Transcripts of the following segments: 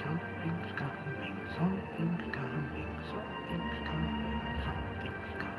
Something's coming, something's coming, something's coming, something's coming.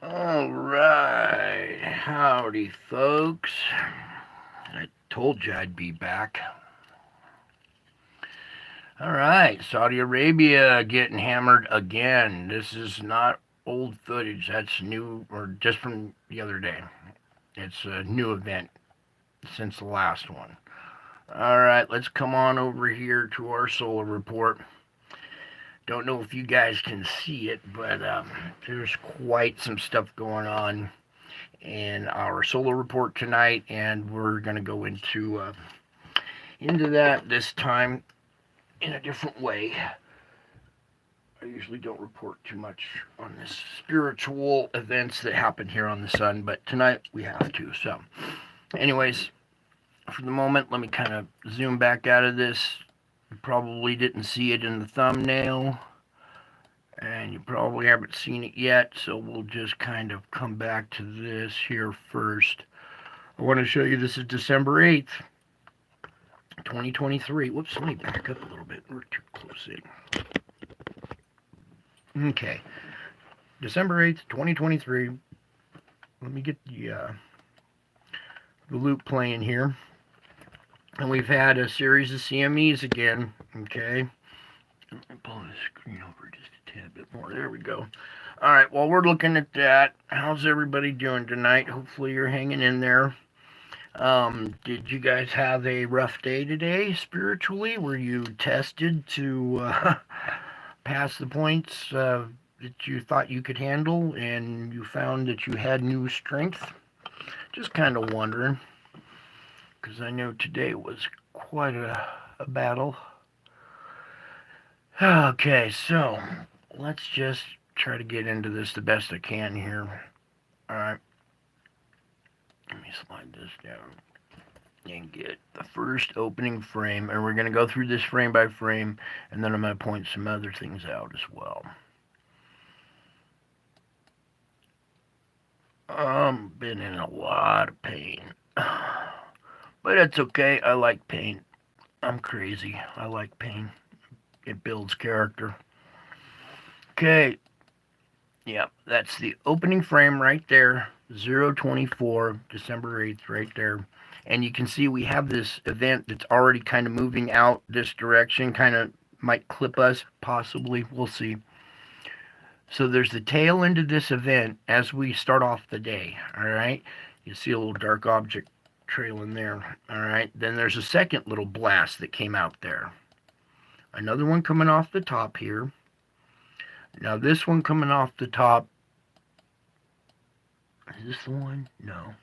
All right, howdy, folks. I told you I'd be back. All right, Saudi Arabia getting hammered again. This is not old footage. That's new, or just from the other day. It's a new event since the last one. All right, let's come on over here to our solar report. Don't know if you guys can see it, but there's quite some stuff going on in our solar report tonight, and we're going to go into that this time in a different way. I usually don't report too much on this spiritual events that happen here on the sun, but tonight we have to. So, anyways, for the moment, let me kind of zoom back out of this. You probably didn't see it in the thumbnail, and you probably haven't seen it yet, so we'll just kind of come back to this here first. I want to show you this is December 8th, 2023. Whoops, let me back up a little bit. We're too close in. Okay. December 8th, 2023. Let me get the loop playing here. And we've had a series of CMEs again. Okay. Let me pull the screen over just a tad bit more. There we go. All right. While we're looking at that, how's everybody doing tonight? Hopefully you're hanging in there. Did you guys have a rough day today spiritually? Were you tested to pass the points that you thought you could handle and you found that you had new strength? Just kind of wondering, because I know today was quite a battle. Okay, so let's just try to get into this the best I can here. Alright, let me slide this down and get the first opening frame, and we're going to go through this frame by frame, and then I'm going to point some other things out as well. Been in a lot of pain, but it's okay. I like pain. I'm crazy. I like pain. It builds character. Okay. Yeah, that's the opening frame right there. 024, December 8th, right there. And you can see we have this event that's already kind of moving out this direction, kind of might clip us, possibly. We'll see. So there's the tail end of this event as we start off the day, all right? You see a little dark object trailing there, all right? Then there's a second little blast that came out there. Another one coming off the top here. Now this one coming off the top, is this the one? No.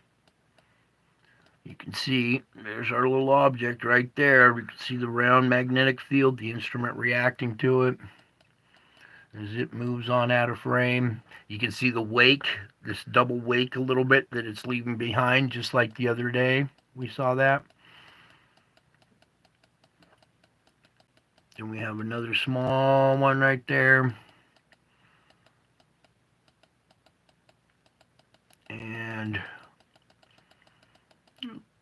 You can see there's our little object right there. We can see the round magnetic field, the instrument reacting to it as it moves on out of frame. You can see the wake, this double wake a little bit that it's leaving behind, just like the other day. We saw that. Then we have another small one right there. And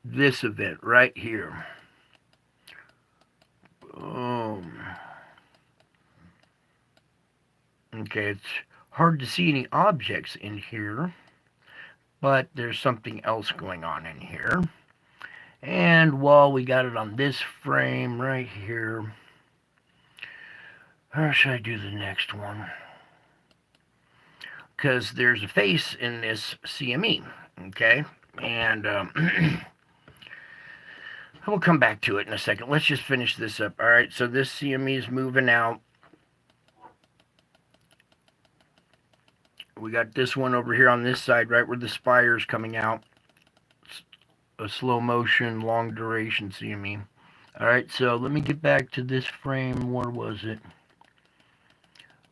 this event right here. Boom. Okay, it's hard to see any objects in here, but there's something else going on in here. And while we got it on this frame right here, or should I do the next one? Because there's a face in this CME, okay? And we'll come back to it in a second. Let's just finish this up. All right, so this CME is moving out. We got this one over here on this side, right where the spire's coming out. It's a slow motion, long duration CME. All right, so let me get back to this frame. Where was it?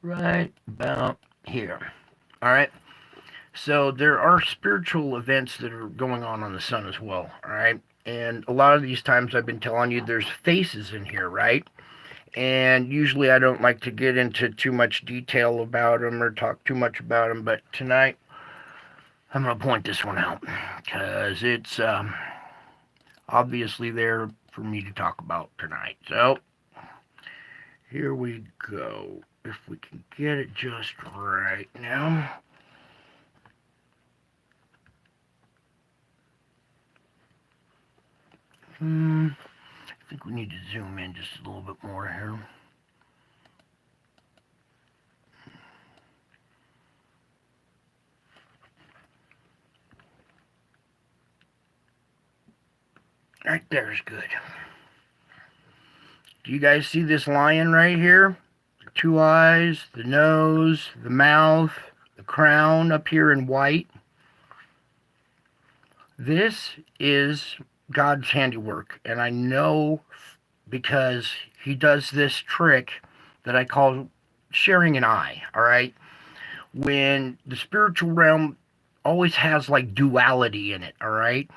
Right about here. All right. So there are spiritual events that are going on the sun as well. All right. And a lot of these times I've been telling you there's faces in here, right? And usually I don't like to get into too much detail about them or talk too much about them, but tonight I'm going to point this one out because it's obviously there for me to talk about tonight. So here we go. If we can get it just right now. I think we need to zoom in just a little bit more here. Right there is good. Do you guys see this lion right here? The two eyes, the nose, the mouth, the crown up here in white. This is God's handiwork, and I know because he does this trick that I call sharing an eye, all right? When the spiritual realm always has like duality in it, all right?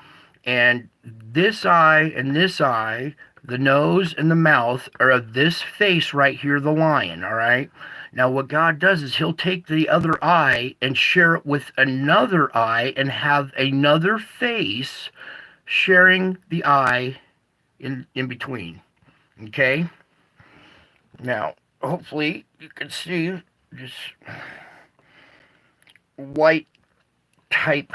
And this eye and this eye, the nose and the mouth are of this face right here, the lion, all right? Now, what God does is he'll take the other eye and share it with another eye and have another face sharing the eye in between. Okay? Now, hopefully you can see just white type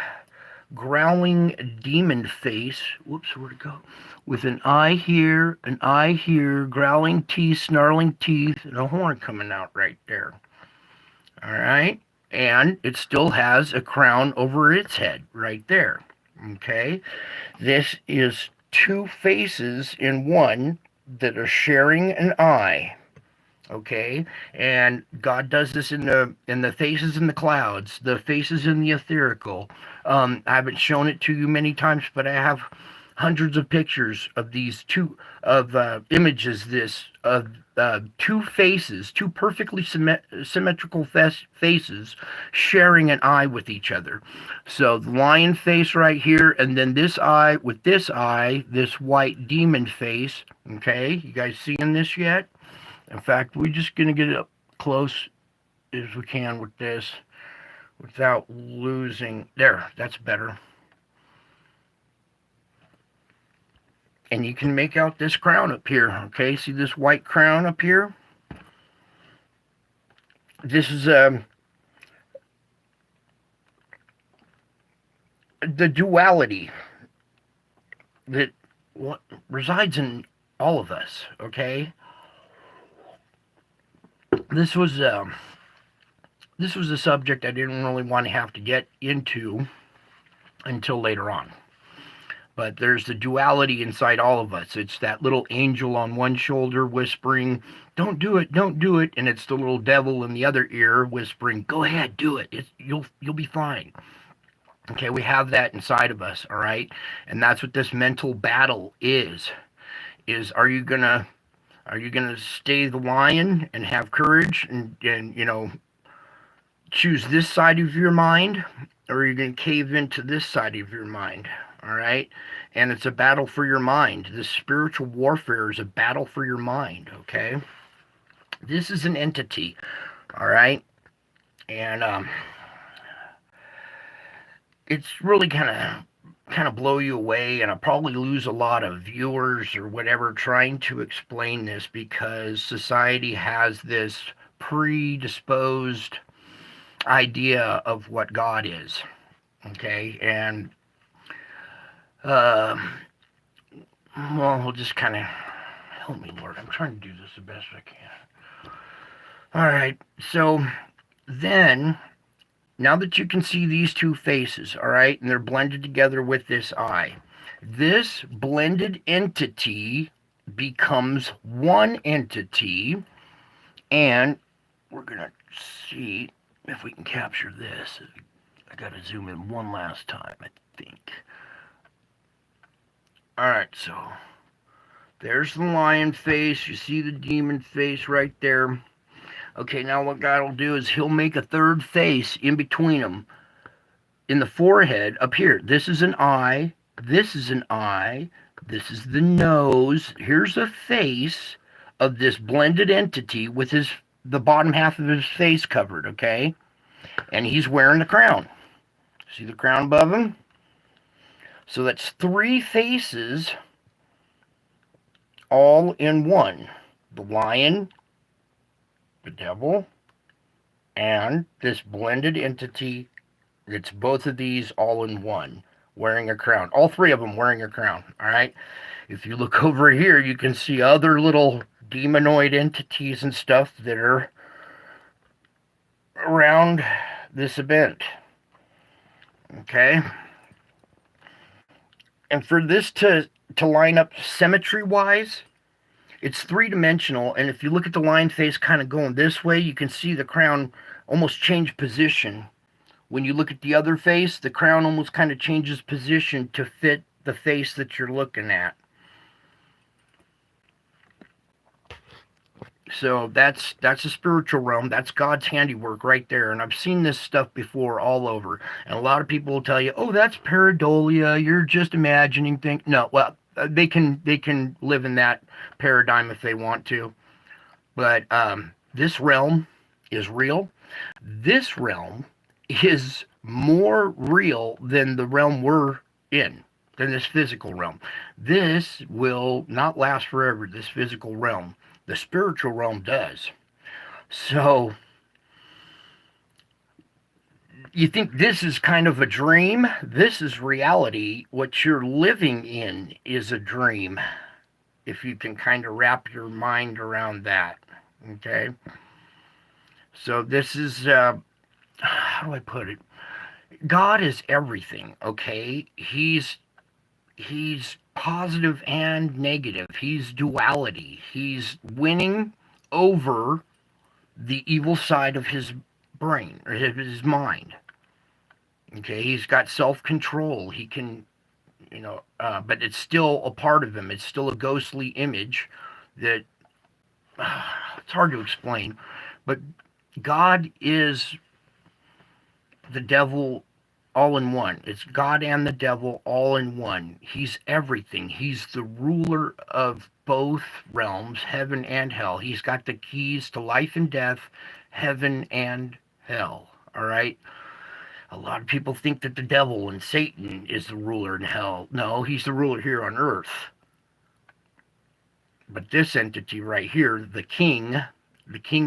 growling demon face. Whoops, where'd it go? With an eye here, growling teeth, snarling teeth, and a horn coming out right there. All right? And it still has a crown over its head right there. Okay? This is two faces in one that are sharing an eye. Okay, and God does this in the faces in the clouds, the faces in the etherical. I haven't shown it to you many times, but I have hundreds of pictures of these two of images. This of two faces, two perfectly symmetrical faces sharing an eye with each other. So the lion face right here, and then this eye with this eye, this white demon face. Okay, you guys seeing this yet? In fact, we're just going to get up close as we can with this without losing. There, that's better. And you can make out this crown up here. Okay, see this white crown up here? This is the duality that resides in all of us. Okay, this was a subject I didn't really want to have to get into until later on. But there's the duality inside all of us. It's that little angel on one shoulder whispering, "Don't do it, don't do it," and it's the little devil in the other ear whispering, "Go ahead, do it. You'll be fine." Okay, we have that inside of us, all right? And that's what this mental battle is. Are you gonna stay the lion and have courage and choose this side of your mind, or are you going to cave into this side of your mind? All right. And it's a battle for your mind. This spiritual warfare is a battle for your mind. Okay. This is an entity. All right. And it's really kind of blow you away, and I'll probably lose a lot of viewers or whatever trying to explain this because society has this predisposed idea of what God is. Okay, and uh, well, we'll just kind of help me, Lord. I'm trying to do this the best I can. All right, so then now that you can see these two faces, all right, and they're blended together with this eye, this blended entity becomes one entity, and we're gonna see if we can capture this. I gotta zoom in one last time, I think. Alright, so there's the lion face. You see the demon face right there. Okay, now what God will do is he'll make a third face in between them. In the forehead, up here. This is an eye. This is an eye. This is the nose. Here's a face of this blended entity with the bottom half of his face covered, okay? And he's wearing the crown. See the crown above him? So that's three faces all in one. The lion, the devil, and this blended entity that's both of these all in one, wearing a crown. All three of them wearing a crown, all right? If you look over here, you can see other little demonoid entities and stuff that are around this event. Okay? And for this to line up symmetry-wise, it's three-dimensional, and if you look at the lion face kind of going this way, you can see the crown almost change position. When you look at the other face, the crown almost kind of changes position to fit the face that you're looking at. So that's a spiritual realm. That's God's handiwork right there. And I've seen this stuff before all over. And a lot of people will tell you, "Oh, that's pareidolia. You're just imagining things." No, well, they can live in that paradigm if they want to. But this realm is real. This realm is more real than the realm we're in, than this physical realm. This will not last forever, this physical realm. The spiritual realm does. So You think this is kind of a dream? This is reality. What you're living in is a dream. If you can kind of wrap your mind around that. Okay? So this is, how do I put it? God is everything, okay? He's positive and negative. He's duality. He's winning over the evil side of his brain or his mind. Okay, he's got self-control. He can, but it's still a part of him. It's still a ghostly image that it's hard to explain. But God is the devil all in one. It's God and the devil all in one. He's everything. He's the ruler of both realms, heaven and hell. He's got the keys to life and death, heaven and hell. All right? A lot of people think that the devil and Satan is the ruler in hell. No, he's the ruler here on earth. But this entity right here, the king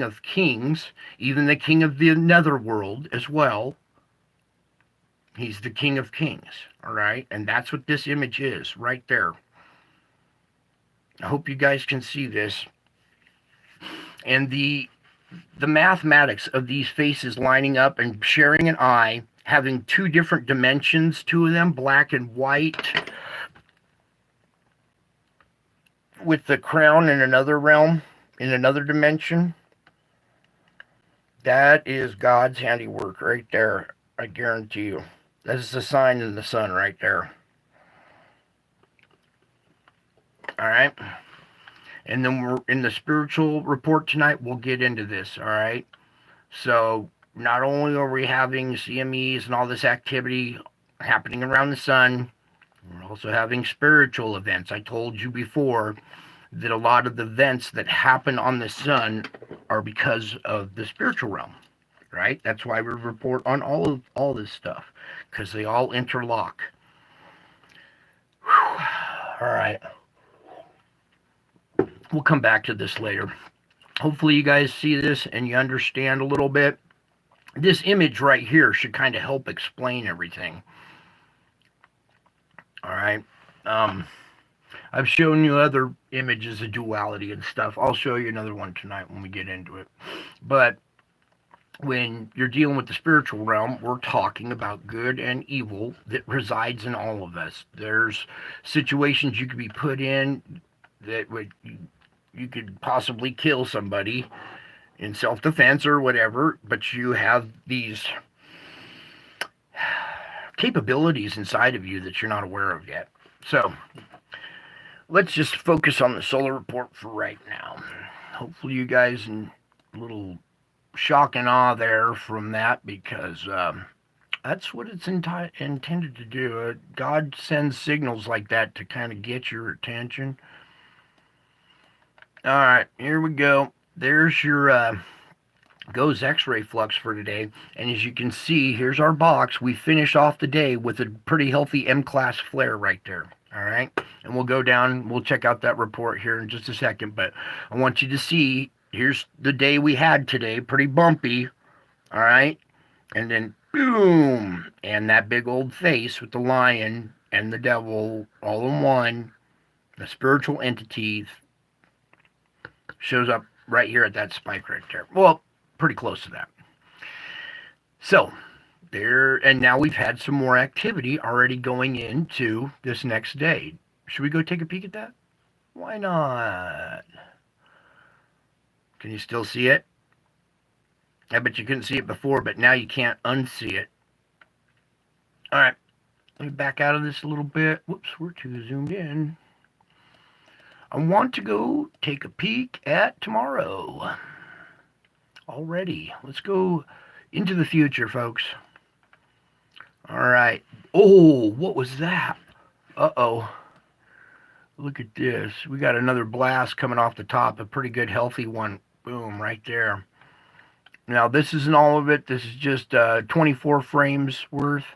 of kings, even the king of the netherworld as well, he's the king of kings. All right? And that's what this image is right there. I hope you guys can see this. And the mathematics of these faces lining up and sharing an eye, having two different dimensions, two of them, black and white, with the crown in another realm, in another dimension. That is God's handiwork right there. I guarantee you. That is the sign in the sun right there. All right. And then we're in the spiritual report tonight. We'll get into this. All right. So not only are we having CMEs and all this activity happening around the sun, we're also having spiritual events. I told you before that a lot of the events that happen on the sun are because of the spiritual realm, right? That's why we report on all this stuff, because they all interlock. Whew. All right. We'll come back to this later. Hopefully you guys see this and you understand a little bit. This image right here should kind of help explain everything. All right. I've shown you other images of duality and stuff. I'll show you another one tonight when we get into it. But when you're dealing with the spiritual realm, we're talking about good and evil that resides in all of us. There's situations you could be put in that would you could possibly kill somebody in self-defense or whatever, but you have these capabilities inside of you that you're not aware of yet. So let's just focus on the solar report for right now. Hopefully you guys in a little shock and awe there from that, because that's what it's intended to do. God sends signals like that to kind of get your attention. All right, here we go. There's your goes X-ray flux for today. And as you can see, here's our box. We finish off the day with a pretty healthy M-class flare right there. All right. And we'll go down. We'll check out that report here in just a second. But I want you to see, here's the day we had today. Pretty bumpy. All right. And then boom. And that big old face with the lion and the devil all in one. The spiritual entity shows up right here at that spike right there. Well, pretty close to that. So there, and now we've had some more activity already going into this next day. Should we go take a peek at that? Why not? Can you still see it? I bet you couldn't see it before, but now you can't unsee it. All right, let me back out of this a little bit. Whoops, we're too zoomed in. I want to go take a peek at tomorrow. Already. Let's go into the future, folks. All right. Oh, what was that? Uh-oh. Look at this. We got another blast coming off the top, a pretty good, healthy one. Boom, right there. Now, this isn't all of it. This is just 24 frames worth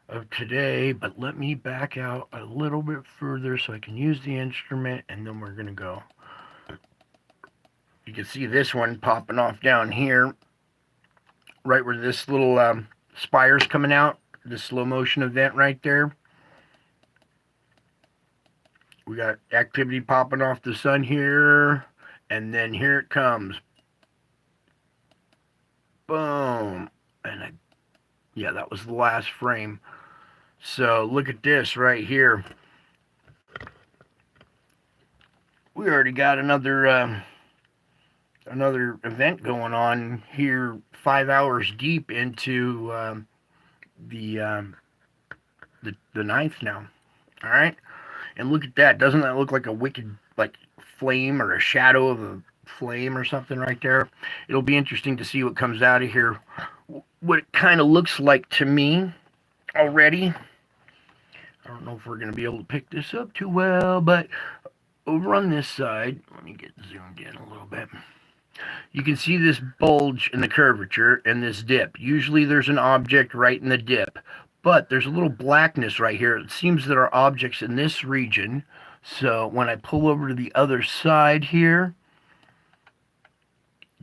of today, but let me back out a little bit further so I can use the instrument, and then we're going to go. You can see this one popping off down here, right where this little spires coming out. The slow motion event right there. We got activity popping off the sun here, and then here it comes. Boom. Yeah, that was the last frame. So look at this right here. We already got another event going on here, 5 hours deep into the, um, the ninth now. All right, and look at that. Doesn't that look like a wicked like flame or a shadow of a flame or something right there? It'll be interesting to see what comes out of here. What it kind of looks like to me already. I don't know if we're going to be able to pick this up too well, but over on this side, let me get zoomed in a little bit. You can see this bulge in the curvature and this dip. Usually there's an object right in the dip, but there's a little blackness right here. It seems there are objects in this region. So when I pull over to the other side here,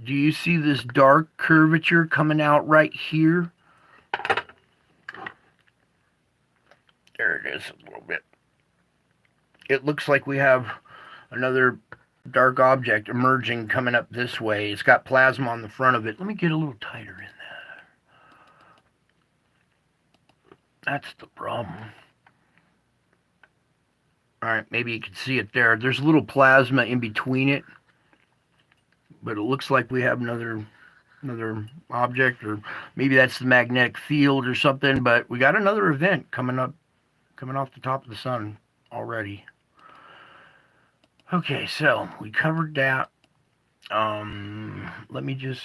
do you see this dark curvature coming out right here? There it is a little bit. It looks like we have another dark object emerging coming up this way. It's got plasma on the front of it. Let me get a little tighter in there. That's the problem. All right, maybe you can see it there. There's a little plasma in between it, but it looks like we have another object, or maybe that's the magnetic field or something. But we up another event coming off the top of the sun already. Okay, so we covered that. Let me just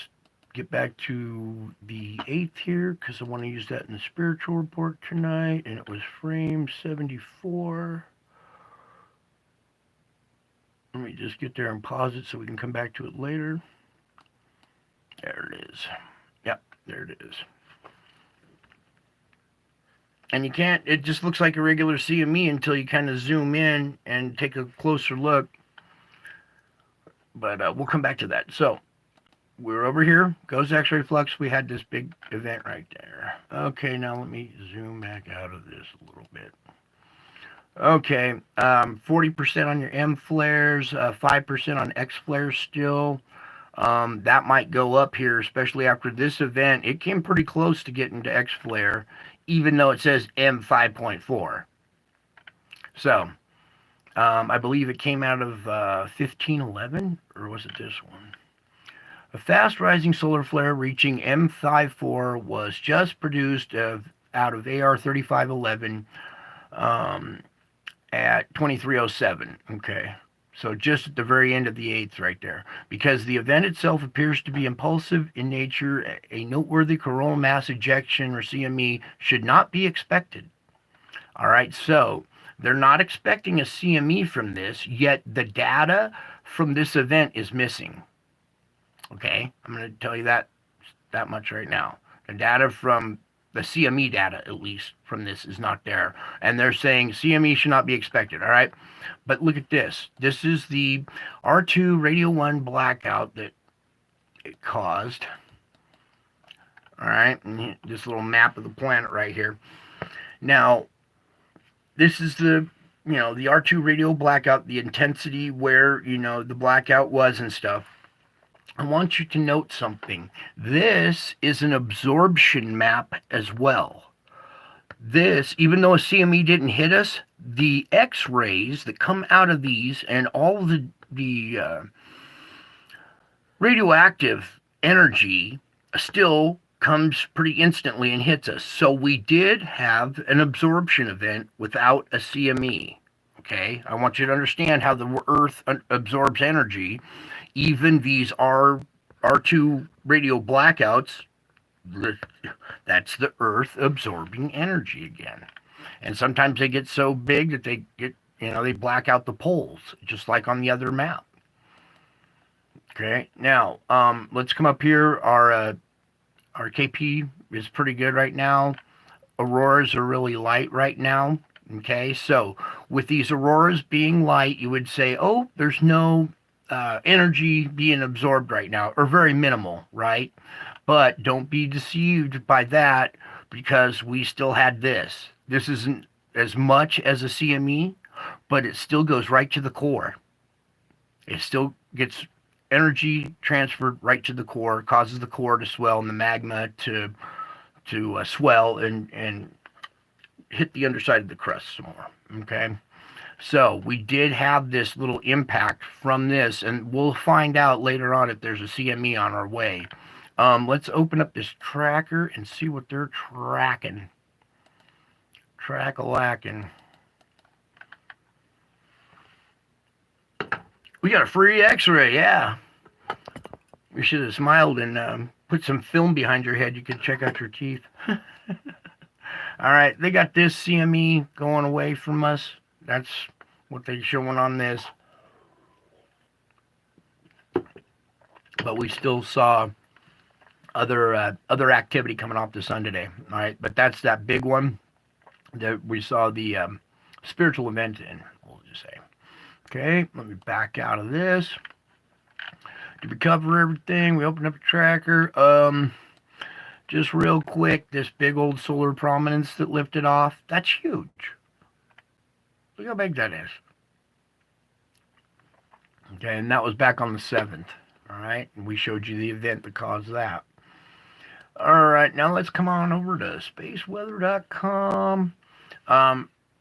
get back to the 8th here, because I want to use that in the spiritual report tonight, and it was frame 74. Let me just get there and pause it so we can come back to it later. There it is. Yep, there it is. And you can't, it just looks like a regular CME until you kind of zoom in and take a closer look. But we'll come back to that. So we're over here, goes X-ray flux. We had this big event right there. Okay, now let me zoom back out of this a little bit. Okay, 40% on your M flares, 5% on X flares still. That might go up here, especially after this event. It came pretty close to getting to X flare, even though it says M 5.4. So, I believe it came out of 1511, or was it this one? A fast rising solar flare reaching M54 was just produced out of AR 3511 at 2307. Okay, so just at the very end of the 8th right there. Because the event itself appears to be impulsive in nature, a noteworthy coronal mass ejection, or CME, should not be expected. All right, so they're not expecting a CME from this, yet the data from this event is missing. Okay, I'm going to tell you that much right now. The data from the CME data, at least from this, is not there. And they're saying CME should not be expected, all right? But look at this. This is the R2 Radio 1 blackout that it caused. All right, and this little map of the planet right here. Now, this is the R2 radio blackout, the intensity where, the blackout was and stuff. I want you to note something. This is an absorption map as well. This, even though a CME didn't hit us, the X-rays that come out of these and all the radioactive energy still comes pretty instantly and hits us. So we did have an absorption event without a CME. Okay, I want you to understand how the Earth absorbs energy. Even these R2 radio blackouts, that's the Earth absorbing energy again. And sometimes they get so big that they black out the poles, just like on the other map. Okay, now let's come up here. Our KP is pretty good right now. Auroras are really light right now. Okay, so with these auroras being light, you would say, oh, there's no energy being absorbed right now, or very minimal, right? But don't be deceived by that. because we still had this. This isn't as much as a CME, but it still goes right to the core. It still gets energy transferred right to the core, causes the core to swell and the magma to swell and hit the underside of the crust some more. Okay, so we did have this little impact from this, and we'll find out later on if there's a CME on our way. Let's open up this tracker and see what they're tracking. Track-a-lacking. We got a free X-ray, yeah. You should have smiled and put some film behind your head. You could check out your teeth. All right, they got this CME going away from us. That's what they're showing on this. But we still saw other activity coming off the sun today. All right, but that's that big one that we saw the spiritual event in. We'll just say. Okay, let me back out of this. Did we cover everything? We opened up a tracker. Just real quick, this big old solar prominence that lifted off, that's huge. Look how big that is. Okay, and that was back on the 7th. All right, and we showed you the event that caused that. All right, now let's come on over to spaceweather.com.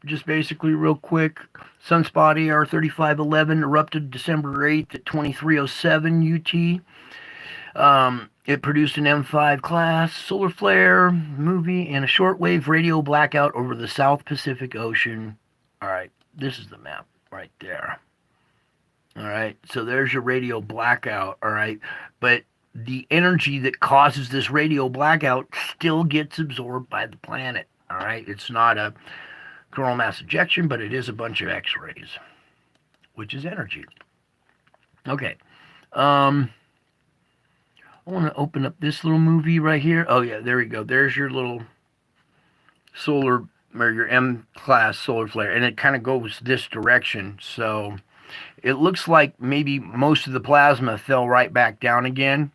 Just basically real quick, Sunspot AR3511 erupted December 8th at 2307 UT. It produced an M5 class solar flare movie and a shortwave radio blackout over the South Pacific Ocean. All right, this is the map right there. All right, so there's your radio blackout. All right, but the energy that causes this radio blackout still gets absorbed by the planet. All right, it's not a coronal mass ejection, but it is a bunch of X-rays, which is energy. Okay. I want to open up this little movie right here. Oh, yeah, there we go. There's your little solar, or your M-class solar flare, and it kind of goes this direction. So it looks like maybe most of the plasma fell right back down again,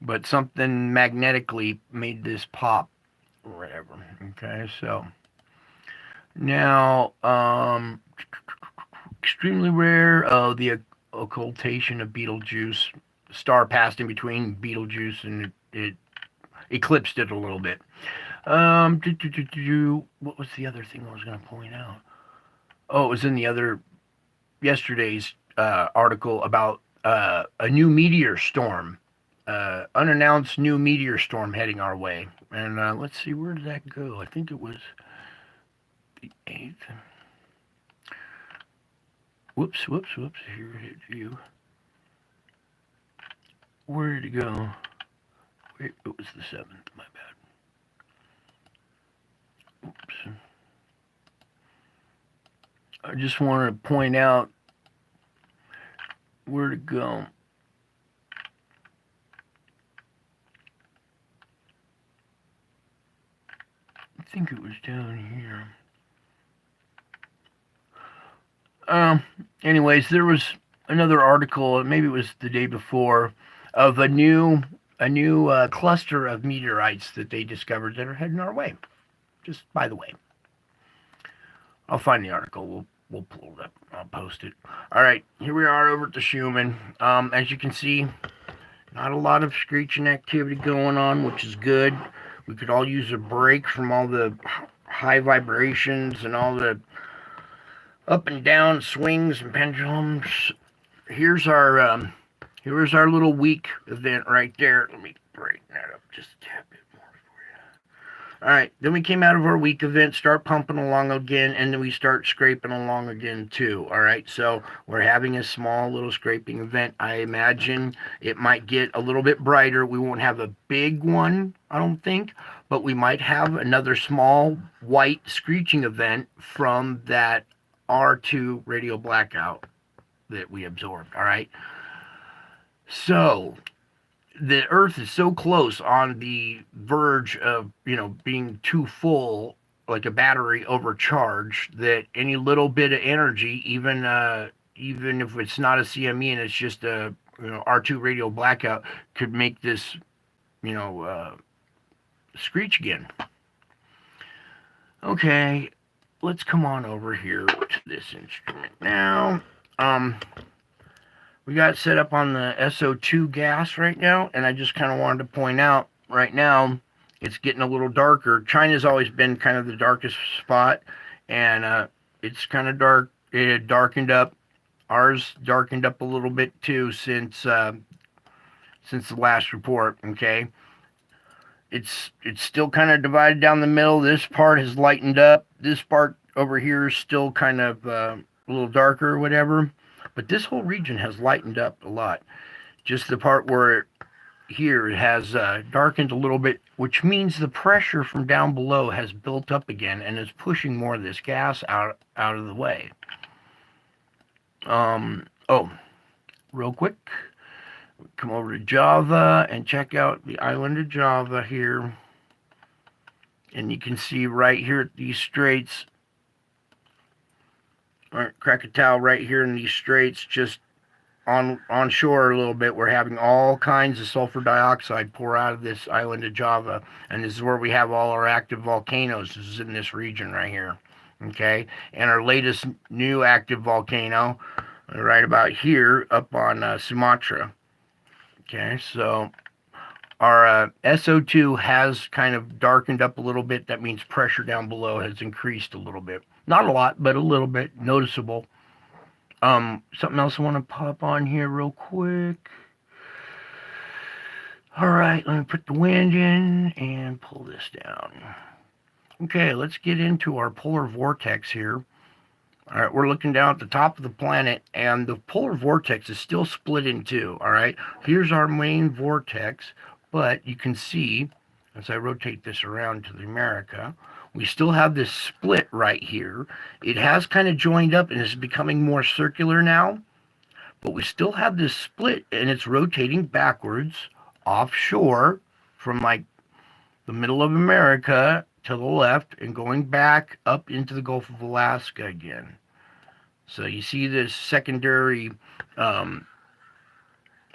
but something magnetically made this pop or whatever. Okay, so now, extremely rare. Oh, the occultation of Betelgeuse. Star passed in between Betelgeuse and it eclipsed it a little bit. What was the other thing I was going to point out? Oh, it was in the other yesterday's article about a new meteor storm, unannounced new meteor storm heading our way. And let's see, where did that go? I think it was the 8th. Whoops. Here it is, view. Where did it go? Wait, it was the 7th, my bad. Oops. I just want to point out where to go. I think it was down here. Anyways, there was another article, maybe it was the day before, of a new cluster of meteorites that they discovered that are heading our way. Just by the way, I'll find the article. We'll pull it up. I'll post it. All right, here we are over at the Schumann. As you can see, not a lot of screeching activity going on, which is good. We could all use a break from all the high vibrations and all the up and down swings and pendulums. Here's our little week event right there. Let me break that up just a tad bit more for you. All right, then we came out of our week event, start pumping along again, and then we start scraping along again too. All right, so we're having a small little scraping event. I imagine it might get a little bit brighter. We won't have a big one, I don't think, but we might have another small white screeching event from that R2 radio blackout that we absorbed. All right. So the Earth is so close on the verge of, being too full, like a battery overcharged, that any little bit of energy, even if it's not a CME and it's just a R2 radio blackout, could make this screech again. Okay, let's come on over here to this instrument now. Um, we got it set up on the SO2 gas right now, and I just kind of wanted to point out right now it's getting a little darker. China's always been kind of the darkest spot, and it's kind of dark. It had darkened up. Ours darkened up a little bit too since the last report. Okay, it's still kind of divided down the middle. This part has lightened up. This part over here is still kind of a little darker or whatever. But this whole region has lightened up a lot. Just the part where here it has darkened a little bit, which means the pressure from down below has built up again and is pushing more of this gas out of the way. Oh, real quick, come over to Java and check out the island of Java here. And you can see right here at these straits, or Krakatoa right here in these straits, just on shore a little bit, we're having all kinds of sulfur dioxide pour out of this island of Java. And this is where we have all our active volcanoes. This is in this region right here. Okay. And our latest new active volcano, right about here, up on Sumatra. Okay. So our SO2 has kind of darkened up a little bit. That means pressure down below has increased a little bit. Not a lot, but a little bit noticeable. Something else I want to pop on here real quick. All right, let me put the wind in and pull this down. Okay, let's get into our polar vortex here. All right, we're looking down at the top of the planet, and the polar vortex is still split in two. All right, here's our main vortex, but you can see, as I rotate this around to the America, we still have this split right here. It has kind of joined up and is becoming more circular now, but we still have this split, and it's rotating backwards offshore from like the middle of America to the left and going back up into the Gulf of Alaska again. So you see this secondary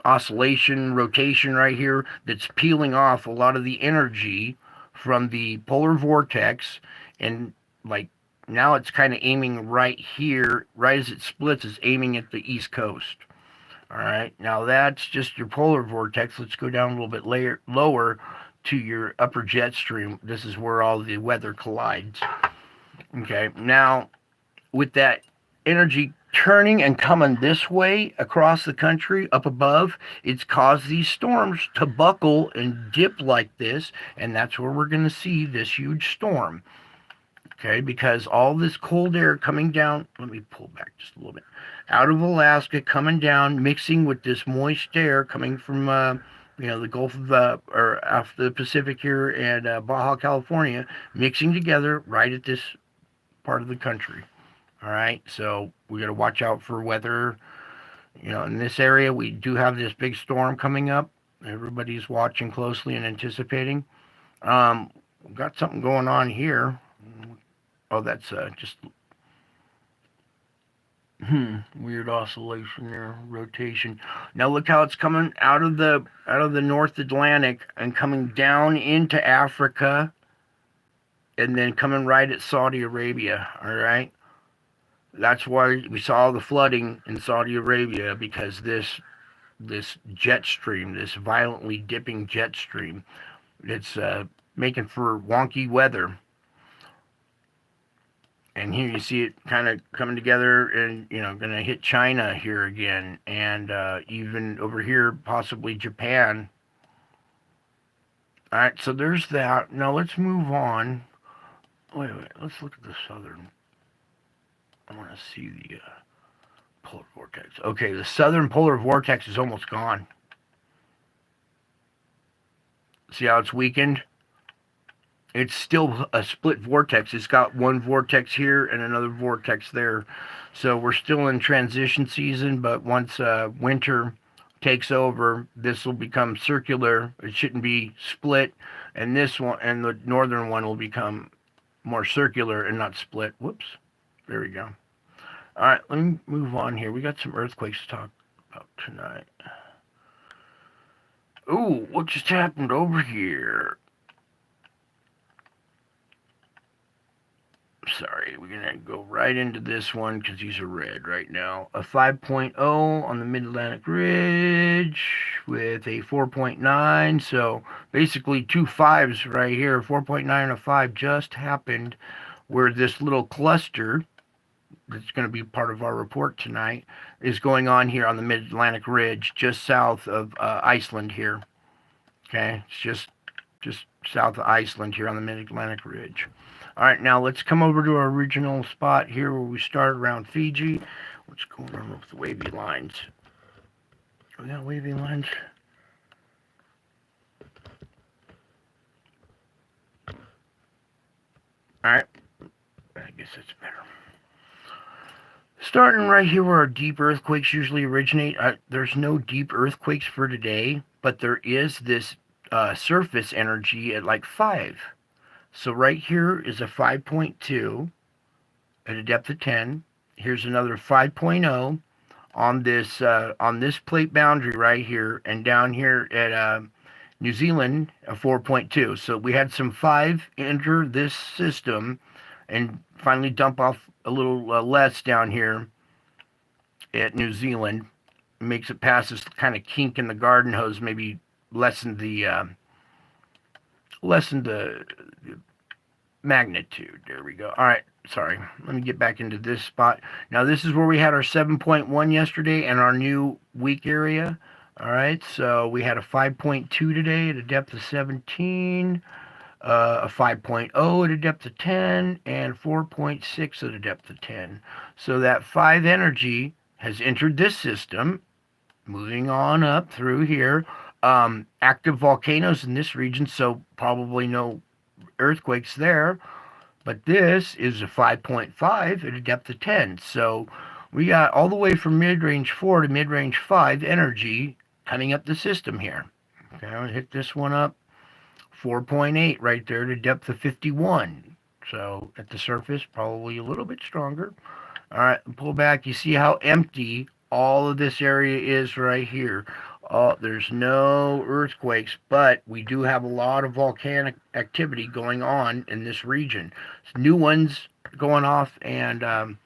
oscillation, rotation right here that's peeling off a lot of the energy from the polar vortex, and like now it's kind of aiming right here, right as it splits, is aiming at the east coast. All right, now that's just your polar vortex. Let's go down a little bit lower to your upper jet stream. This is where all the weather collides. Okay, now with that energy turning and coming this way across the country up above, it's caused these storms to buckle and dip like this, and that's where we're going to see this huge storm. Okay, because all this cold air coming down, let me pull back just a little bit, out of Alaska, coming down, mixing with this moist air coming from the Gulf of or off the Pacific here and Baja California, mixing together right at this part of the country. All right, so we got to watch out for weather. In this area, we do have this big storm coming up. Everybody's watching closely and anticipating. We've got something going on here. Oh, that's just weird oscillation there, rotation. Now look how it's coming out of the North Atlantic and coming down into Africa, and then coming right at Saudi Arabia. All right. That's why we saw the flooding in Saudi Arabia, because this jet stream, this violently dipping jet stream, it's making for wonky weather. And here you see it kind of coming together and, going to hit China here again. And even over here, possibly Japan. All right, so there's that. Now let's move on. Wait. Let's look at the southern. I want to see the polar vortex. Okay, the southern polar vortex is almost gone. See how it's weakened? It's still a split vortex. It's got one vortex here and another vortex there. So we're still in transition season, but once winter takes over, this will become circular. It shouldn't be split. And this one, and the northern one, will become more circular and not split. Whoops. There we go. All right, let me move on here. We got some earthquakes to talk about tonight. Ooh, what just happened over here? Sorry, we're going to go right into this one because these are red right now. A 5.0 on the Mid-Atlantic Ridge with a 4.9. So basically two fives right here. 4.9 and a 5 just happened where this little cluster that's going to be part of our report tonight is going on here on the Mid-Atlantic Ridge just south of Iceland here. Okay, it's just south of Iceland here on the Mid-Atlantic Ridge. All right, now let's come over to our original spot here where we started around Fiji. What's going on with the wavy lines? We got wavy lines. All right, I guess that's better. Starting right here where our deep earthquakes usually originate. There's no deep earthquakes for today, but there is this surface energy at like 5. So right here is a 5.2 at a depth of 10. Here's another 5.0 on this plate boundary right here, and down here at New Zealand a 4.2. So we had some 5 enter this system and finally dump off a little less down here at New Zealand. It makes it past this kind of kink in the garden hose, maybe lessen the magnitude. There we go. All right, sorry. Let me get back into this spot. Now this is where we had our 7.1 yesterday and our new weak area. All right, so we had a 5.2 today at a depth of 17, a 5.0 at a depth of 10, and 4.6 at a depth of 10. So that 5 energy has entered this system, moving on up through here. Active volcanoes in this region, so probably no earthquakes there. But this is a 5.5 at a depth of 10. So we got all the way from mid-range 4 to mid-range 5 energy coming up the system here. Okay, I'm going to hit this one up. 4.8 right there to depth of 51. So at the surface, probably a little bit stronger. All right, pull back. You see how empty all of this area is right here. There's no earthquakes, but we do have a lot of volcanic activity going on in this region. New ones going off and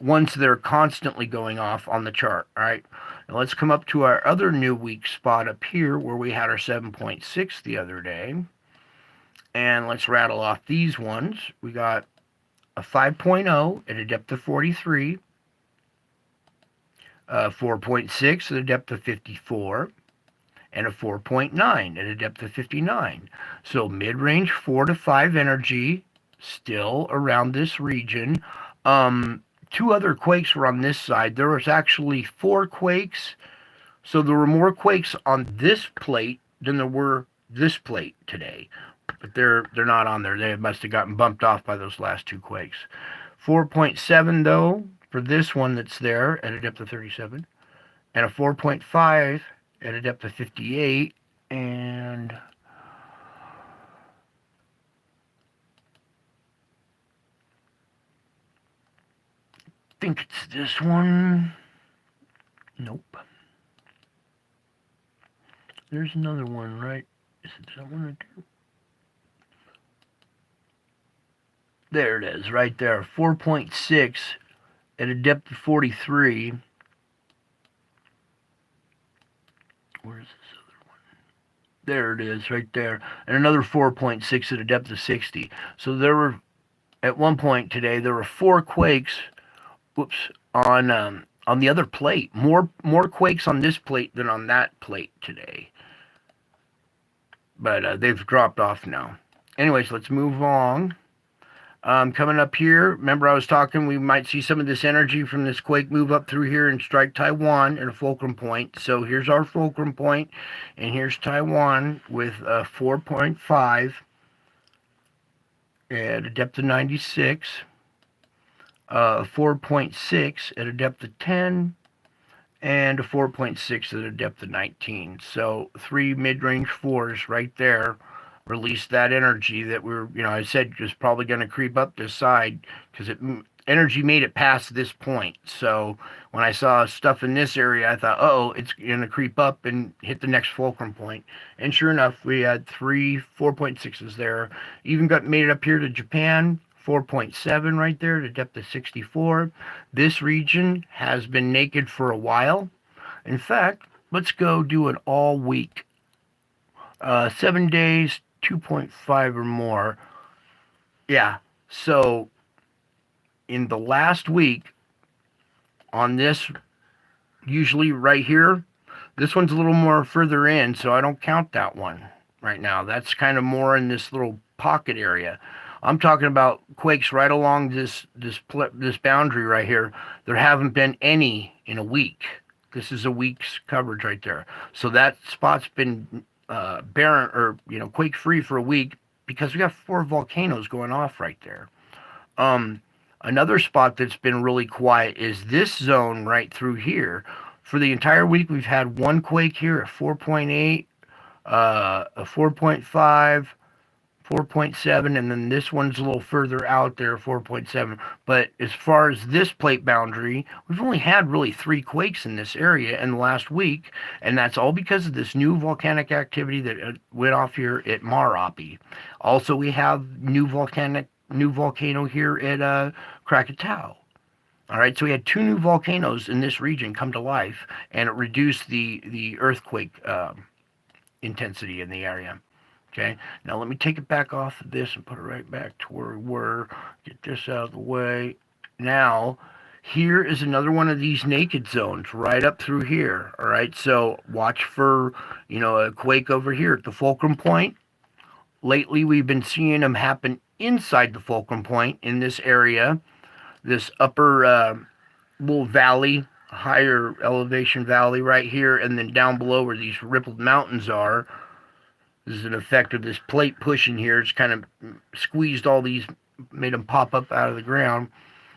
ones that are constantly going off on the chart. All right, now let's come up to our other new weak spot up here where we had our 7.6 the other day. And let's rattle off these ones. We got a 5.0 at a depth of 43, 4.6 at a depth of 54, and a 4.9 at a depth of 59. So mid-range 4 to 5 energy still around this region. 2 other quakes were on this side. There was actually 4 quakes. So there were more quakes on this plate than there were this plate today. But they're not on there. They must have gotten bumped off by those last 2 quakes. 4.7 though for this one that's there at a depth of 37, and a 4.5 at a depth of 58, and I think it's this one. Nope. There's another one, right? Is it that one or 2? There it is, right there. 4.6 at a depth of 43. Where's this other one? There it is, right there. And another 4.6 at a depth of 60. So there were, at one point today, there were 4 quakes, on the other plate. More quakes on this plate than on that plate today. But they've dropped off now. Anyways, let's move on. Coming up here, remember I was talking, we might see some of this energy from this quake move up through here and strike Taiwan at a fulcrum point. So here's our fulcrum point, and here's Taiwan with a 4.5 at a depth of 96, 4.6 at a depth of 10, and a 4.6 at a depth of 19. So 3 mid-range 4s right there release that energy that I said was probably going to creep up this side because energy made it past this point. So when I saw stuff in this area, I thought, it's going to creep up and hit the next fulcrum point. And sure enough, we had 3 4.6s there. Even made it up here to Japan, 4.7 right there at a depth of 64. This region has been naked for a while. In fact, let's go do an all week. 7 days, 2.5 or more. Yeah. So in the last week on this, usually right here, this one's a little more further in, so I don't count that one right now. That's kind of more in this little pocket area. I'm talking about quakes right along this boundary right here. There haven't been any in a week. This is a week's coverage right there. So that spot's been barren or quake free for a week because we got 4 volcanoes going off right there. Um, Another spot that's been really quiet is this zone right through here. For the entire week, we've had one quake here at 4.8, a 4.5, 4.7, and then this one's a little further out there, 4.7. But as far as this plate boundary, we've only had really 3 quakes in this area in the last week, and that's all because of this new volcanic activity that went off here at Marapi. Also, we have new volcano here at Krakatoa. All right, so we had 2 new volcanoes in this region come to life, and it reduced the earthquake intensity in the area. Okay, now let me take it back off of this and put it right back to where we were. Get this out of the way. Now, here is another one of these naked zones right up through here. All right, so watch for a quake over here at the fulcrum point. Lately, we've been seeing them happen inside the fulcrum point in this area, this upper little valley, higher elevation valley right here, and then down below where these rippled mountains are. This is an effect of this plate pushing here. It's kind of squeezed all these, made them pop up out of the ground,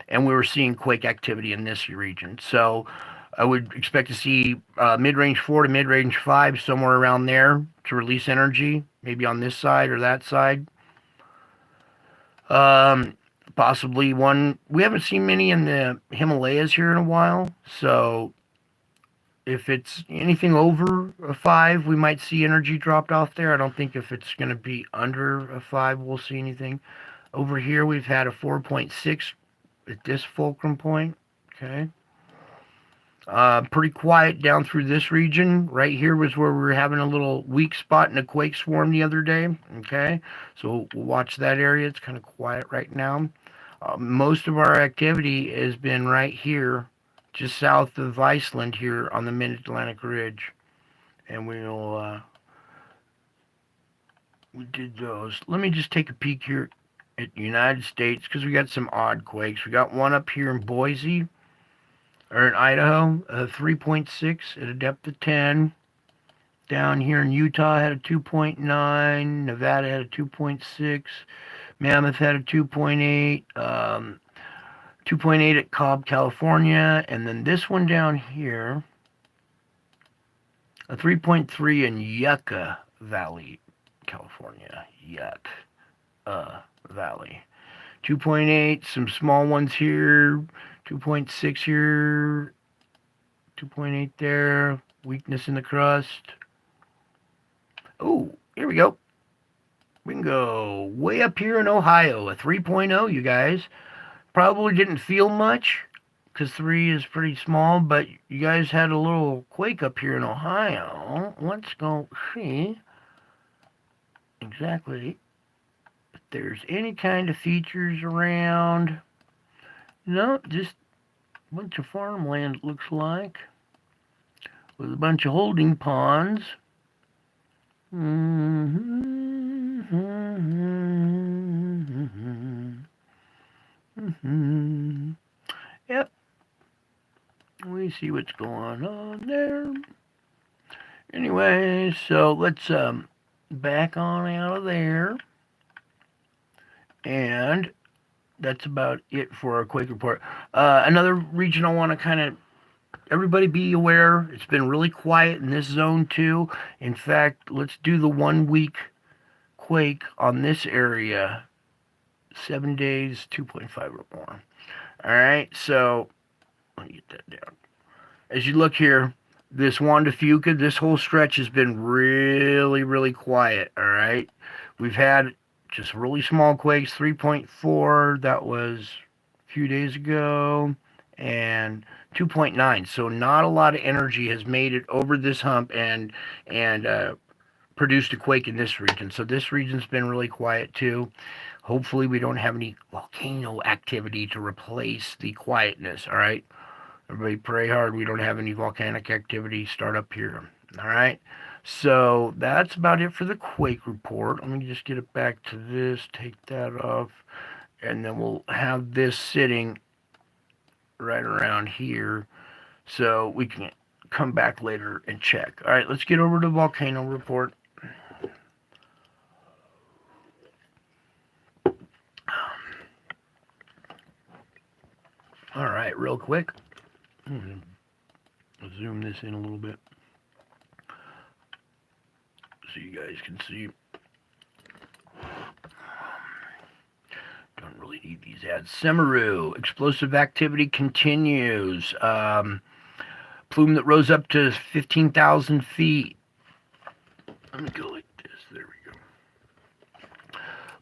and we were seeing quake activity in this region. So I would expect to see mid-range 4 to mid-range 5, somewhere around there, to release energy, maybe on this side or that side. Possibly one. We haven't seen many in the Himalayas here in a while, so if it's anything over a 5, we might see energy dropped off there. I don't think if it's going to be under a 5, we'll see anything. Over here, we've had a 4.6 at this fulcrum point. Okay. Pretty quiet down through this region. Right here was where we were having a little weak spot in a quake swarm the other day. Okay. So we'll watch that area. It's kind of quiet right now. Most of our activity has been right here, just south of Iceland here on the Mid-Atlantic Ridge. And we did those. Let me just take a peek here at the United States because we got some odd quakes. We got one up here in Boise, or in Idaho, 3.6 at a depth of 10. Down here in Utah had a 2.9. Nevada had a 2.6. Mammoth had a 2.8. 2.8 at Cobb, California, and then this one down here, a 3.3 in Yucca Valley, California. Valley. 2.8, some small ones here, 2.6 here, 2.8 there, weakness in the crust. Oh, here we go. We can go way up here in Ohio, a 3.0, you guys. Probably didn't feel much because 3 is pretty small, but you guys had a little quake up here in Ohio. Let's go see exactly if there's any kind of features around. No, just a bunch of farmland, it looks like, with a bunch of holding ponds. Yep. We see what's going on there. Anyway, so let's back on out of there. And that's about it for our quake report. Another region I want to kind of everybody be aware, it's been really quiet in this zone too. In fact, let's do the 1 week quake on this area. 7 days, 2.5 or more. All right, so let me get that down. As you look here, this Juan de Fuca, this whole stretch has been really, really quiet. All right, we've had just really small quakes. 3.4, that was a few days ago, and 2.9. So not a lot of energy has made it over this hump and produced a quake in this region. So this region's been really quiet too. Hopefully we don't have any volcano activity to replace the quietness. All right. Everybody pray hard we don't have any volcanic activity start up here. All right. So that's about it for the quake report. Let me just get it back to this, take that off, and then we'll have this sitting right around here so we can come back later and check. All right, let's get over to the volcano report. All right, real quick. Zoom this in a little bit so you guys can see. Don't really need these ads. Semaru, explosive activity continues. Plume that rose up to 15,000 feet. Let me go like this. There we go.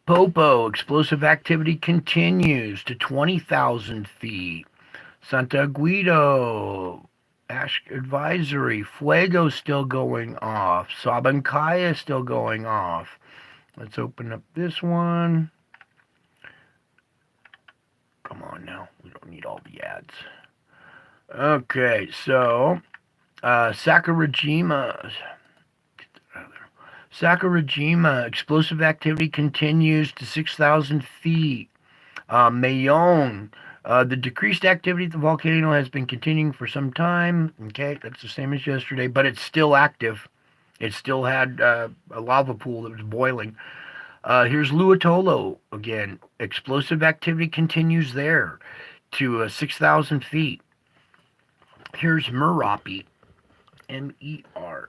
Popo, explosive activity continues to 20,000 feet. Santa Guido, ash advisory. Fuego still going off. Sabancaya still going off. Let's open up this one. Come on now. We don't need all the ads. Okay, so Sakurajima. Sakurajima, explosive activity continues to 6,000 feet. Mayong, the decreased activity at the volcano has been continuing for some time. Okay, that's the same as yesterday, but it's still active. It still had a lava pool that was boiling. Here's Luatolo again. Explosive activity continues there to 6,000 feet. Here's Merapi, M-E-R.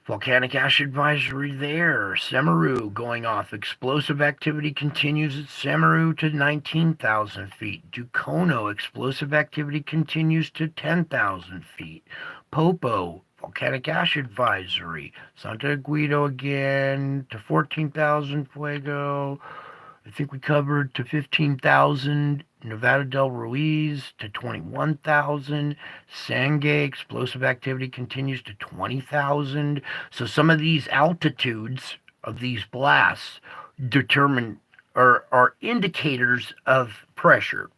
Volcanic ash advisory there. Semaru going off. Explosive activity continues at Semaru to 19,000 feet. Dukono, explosive activity continues to 10,000 feet. Popo, volcanic ash advisory. Santa Guido again to 14,000 Fuego. I think we covered to 15,000. Nevada del Ruiz to 21,000. Sangay, explosive activity continues to 20,000. So some of these altitudes of these blasts determine or are indicators of pressure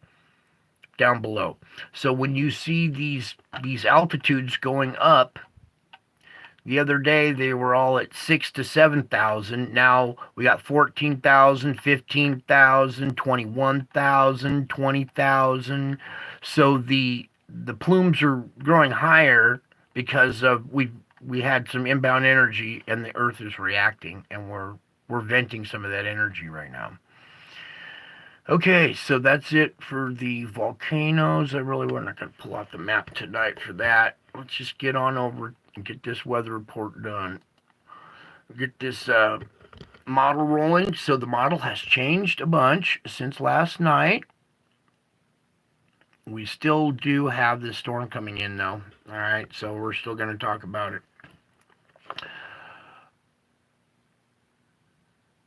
down below. So when you see these altitudes going up, the other day they were all at 6 to 7,000. Now we got 14,000, 15,000, 21,000, 20,000. So the plumes are growing higher because of we had some inbound energy and the earth is reacting and we're venting some of that energy right now. Okay, so that's it for the volcanoes. We're not going to pull out the map tonight for that. Let's just get on over and get this weather report done. Get this model rolling. So the model has changed a bunch since last night. We still do have this storm coming in though. All right, so we're still going to talk about it.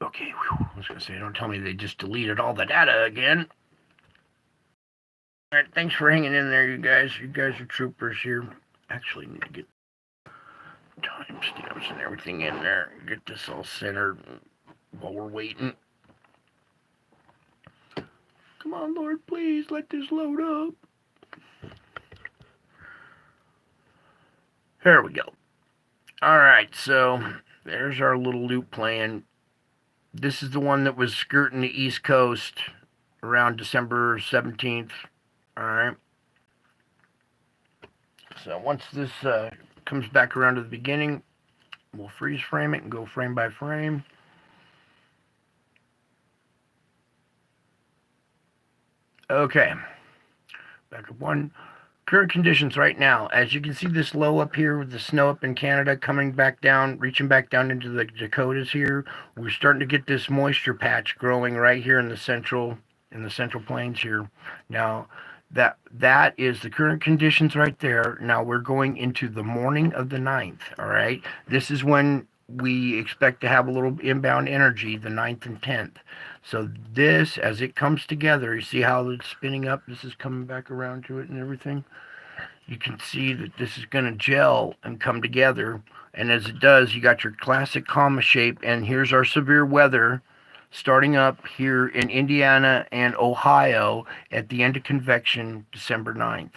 Okay, whew, I was going to say, don't tell me they just deleted all the data again. All right, thanks for hanging in there, you guys. You guys are troopers here. Actually, need to get timestamps and everything in there. Get this all centered while we're waiting. Come on, Lord, please let this load up. There we go. All right, so there's our little loop plan. This is the one that was skirting the East Coast around December 17th. All right. So once this comes back around to the beginning, we'll freeze frame it and go frame by frame. Okay. Back up one. Current conditions right now. As you can see this low up here with the snow up in Canada coming back down, reaching back down into the Dakotas here. We're starting to get this moisture patch growing right here in the central plains here. Now that is the current conditions right there. Now we're going into the morning of the 9th, all right? This is when we expect to have a little inbound energy the 9th and 10th. So this, as it comes together, you see how it's spinning up? This is coming back around to it and everything. You can see that this is going to gel and come together. And as it does, you got your classic comma shape. And here's our severe weather starting up here in Indiana and Ohio at the end of convection, December 9th.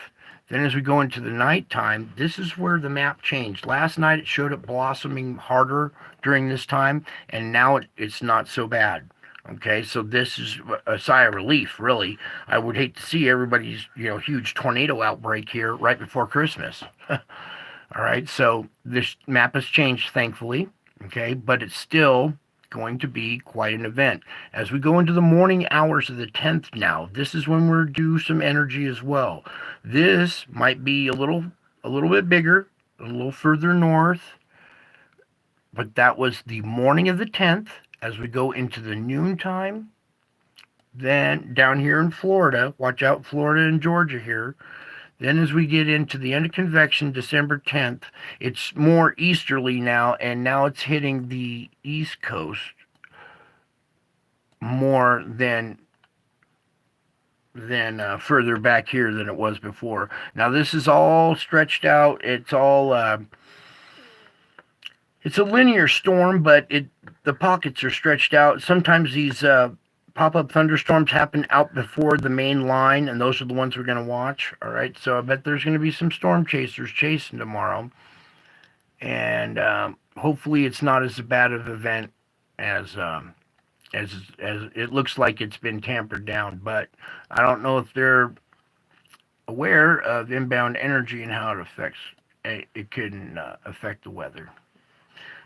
Then as we go into the nighttime, this is where the map changed. Last night it showed it blossoming harder during this time, and now it's not so bad. Okay, so this is a sigh of relief, really. I would hate to see everybody's, huge tornado outbreak here right before Christmas. All right, so this map has changed, thankfully. Okay, but it's still going to be quite an event. As we go into the morning hours of the 10th now, this is when we're due some energy as well. This might be a little bit bigger, a little further north, but that was the morning of the 10th. As we go into the noontime, then down here in Florida, watch out, Florida and Georgia here. Then as we get into the end of convection, December 10th, it's more easterly now, and now it's hitting the East Coast more than further back here than it was before. Now this is all stretched out. It's a linear storm, but the pockets are stretched out. Sometimes these pop-up thunderstorms happen out before the main line, and those are the ones we're going to watch. All right, so I bet there's going to be some storm chasers chasing tomorrow, and hopefully it's not as bad of an event as it looks like it's been tampered down. But I don't know if they're aware of inbound energy and how it can affect the weather.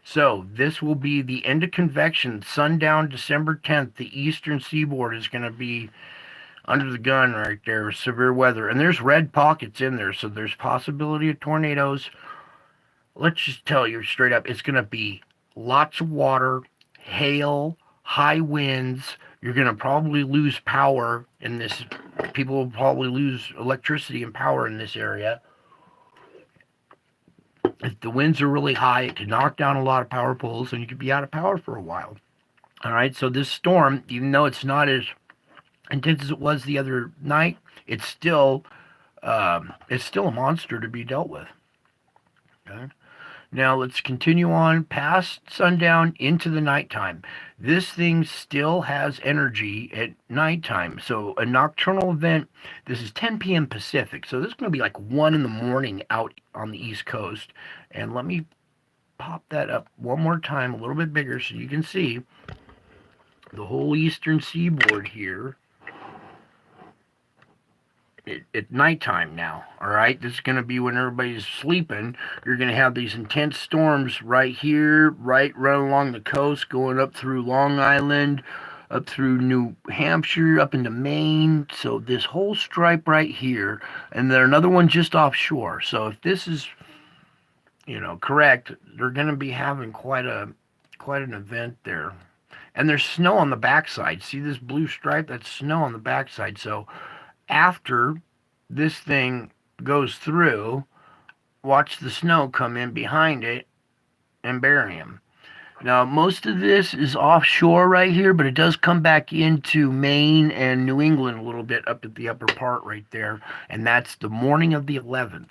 So this will be the end of convection, sundown December 10th. The eastern seaboard is going to be under the gun right there, severe weather. And there's red pockets in there, so there's possibility of tornadoes. Let's just tell you straight up, it's going to be lots of water, hail, high winds. You're going to probably lose power in this. People will probably lose electricity and power in this area. If the winds are really high, it can knock down a lot of power poles and you could be out of power for a while. All right, so this storm, even though it's not as intense as it was the other night, it's still a monster to be dealt with. Okay. Now let's continue on past sundown into the nighttime. This thing still has energy at nighttime. So a nocturnal event, this is 10 p.m. Pacific. So this is going to be like 1 in the morning out on the East Coast. And let me pop that up one more time, a little bit bigger so you can see the whole eastern seaboard here at nighttime now. All right, this is going to be when everybody's sleeping. You're going to have these intense storms right here, right along the coast, going up through Long Island, up through New Hampshire, up into Maine. So this whole stripe right here, and then another one just offshore. So if this is, correct, they're going to be having quite an event there. And there's snow on the backside. See this blue stripe? That's snow on the backside. So after this thing goes through, watch the snow come in behind it and bury him. Now, most of this is offshore right here, but it does come back into Maine and New England a little bit up at the upper part right there, and that's the morning of the 11th.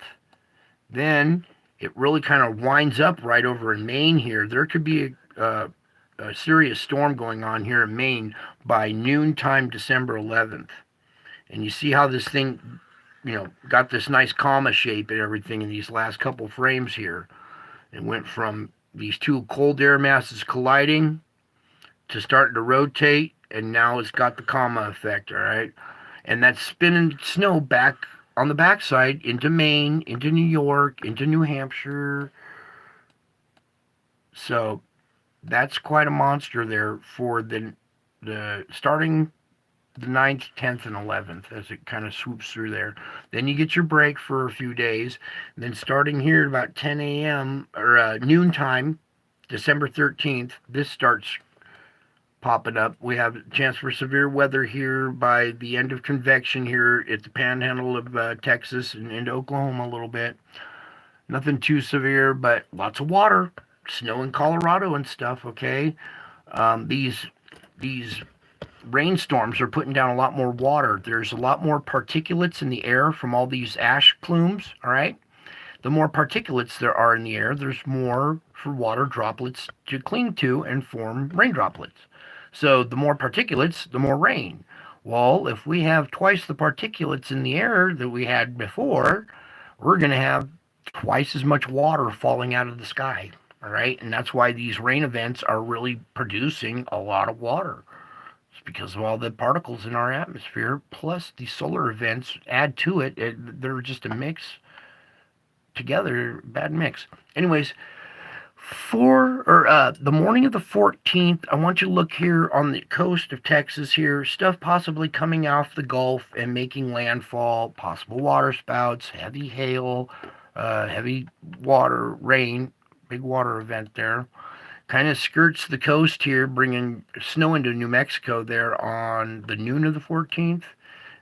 Then it really kind of winds up right over in Maine here. There could be a serious storm going on here in Maine by noontime December 11th. And you see how this thing, got this nice comma shape and everything in these last couple frames here. It went from these two cold air masses colliding to starting to rotate, and now it's got the comma effect, all right? And that's spinning snow back on the backside into Maine, into New York, into New Hampshire. So that's quite a monster there for the starting the 9th, 10th, and 11th as it kind of swoops through there. Then you get your break for a few days. And then starting here at about 10 a.m. or noontime, December 13th, this starts popping up. We have a chance for severe weather here by the end of convection here at the panhandle of Texas and into Oklahoma a little bit. Nothing too severe, but lots of water. snow in Colorado and stuff. Okay, these rainstorms are putting down a lot more water. There's a lot more particulates in the air from all these ash plumes. All right, the more particulates there are in the air, there's more for water droplets to cling to and form rain droplets. So the more particulates, the more rain. Well, if we have twice the particulates in the air that we had before, we're going to have twice as much water falling out of the sky. All right. And that's why these rain events are really producing a lot of water. It's because of all the particles in our atmosphere, plus the solar events add to it. They're just a mix together, bad mix. Anyways, the morning of the 14th, I want you to look here on the coast of Texas here, stuff possibly coming off the Gulf and making landfall, possible water spouts, heavy hail, heavy water, rain, big water event there. Kind of skirts the coast here, bringing snow into New Mexico there on the noon of the 14th.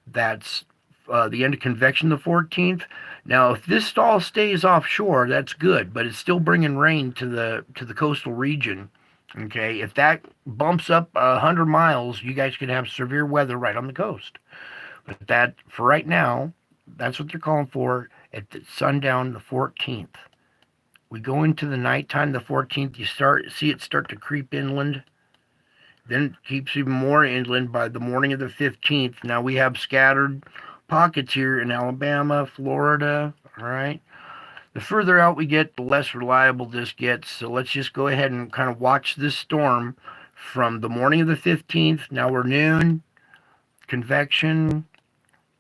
That's the end of convection the 14th. Now, if this all stays offshore, that's good, but it's still bringing rain to the coastal region. Okay, if that bumps up 100 miles, you guys could have severe weather right on the coast. But that, for right now, that's what they're calling for at the sundown the 14th. We go into the nighttime the 14th. You see it start to creep inland. Then it keeps even more inland by the morning of the 15th. Now we have scattered pockets here in Alabama, Florida. All right. The further out we get, the less reliable this gets. So let's just go ahead and kind of watch this storm from the morning of the 15th. Now we're noon, convection,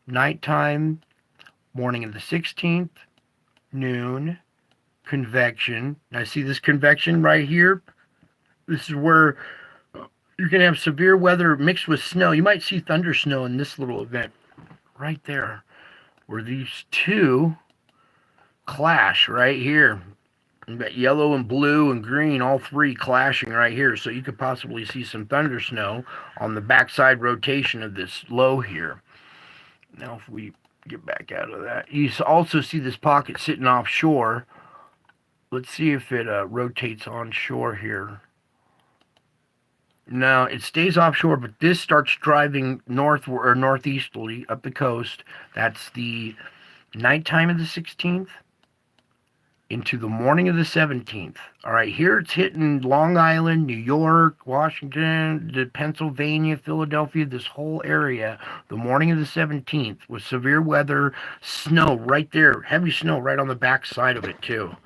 nighttime, morning of the 16th, noon, convection. Now see this convection right here? This is where you're going to have severe weather mixed with snow. You might see thunder snow in this little event right there, where these two clash right here. You've got yellow and blue and green, all three clashing right here. So you could possibly see some thunder snow on the backside rotation of this low here. Now, if we get back out of that, you also see this pocket sitting offshore. Let's see if it rotates onshore here. No, it stays offshore, but this starts driving northward or northeasterly up the coast. That's the nighttime of the 16th into the morning of the 17th. All right, here it's hitting Long Island, New York, Washington, Pennsylvania, Philadelphia, this whole area, the morning of the 17th with severe weather, snow right there, heavy snow right on the back side of it, too.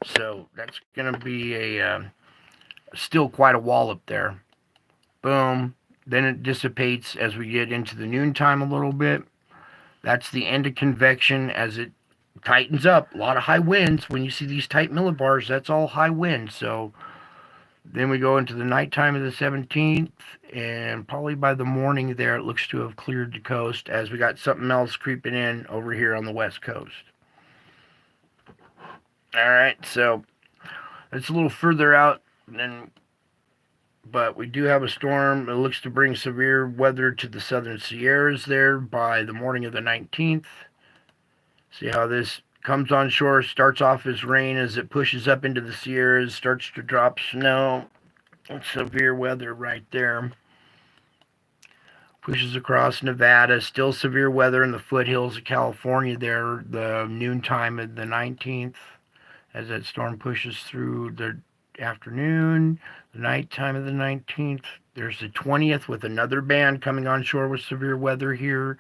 So that's going to be still quite a wallop there. Boom. Then it dissipates as we get into the noontime a little bit. That's the end of convection as it tightens up. A lot of high winds. When you see these tight millibars, that's all high wind. So then we go into the nighttime of the 17th, and probably by the morning there, it looks to have cleared the coast as we got something else creeping in over here on the west coast. All right, so it's a little further out than, but we do have a storm. It looks to bring severe weather to the southern Sierras there by the morning of the 19th. See how this comes on shore, starts off as rain as it pushes up into the Sierras, starts to drop snow. It's severe weather right there. Pushes across Nevada, still severe weather in the foothills of California there, the noontime of the 19th, as that storm pushes through the afternoon, the nighttime of the 19th. There's the 20th with another band coming on shore with severe weather here.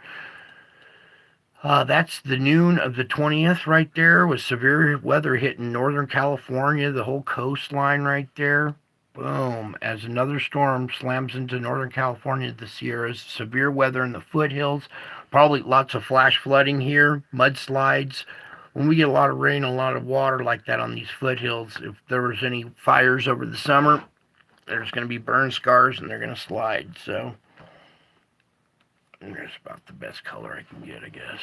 That's the noon of the 20th right there with severe weather hitting Northern California, the whole coastline right there. Boom. As another storm slams into Northern California, the Sierras, severe weather in the foothills. Probably lots of flash flooding here, mudslides. When we get a lot of rain, a lot of water like that on these foothills, if there was any fires over the summer, there's going to be burn scars and they're going to slide. So there's about the best color I can get, I guess.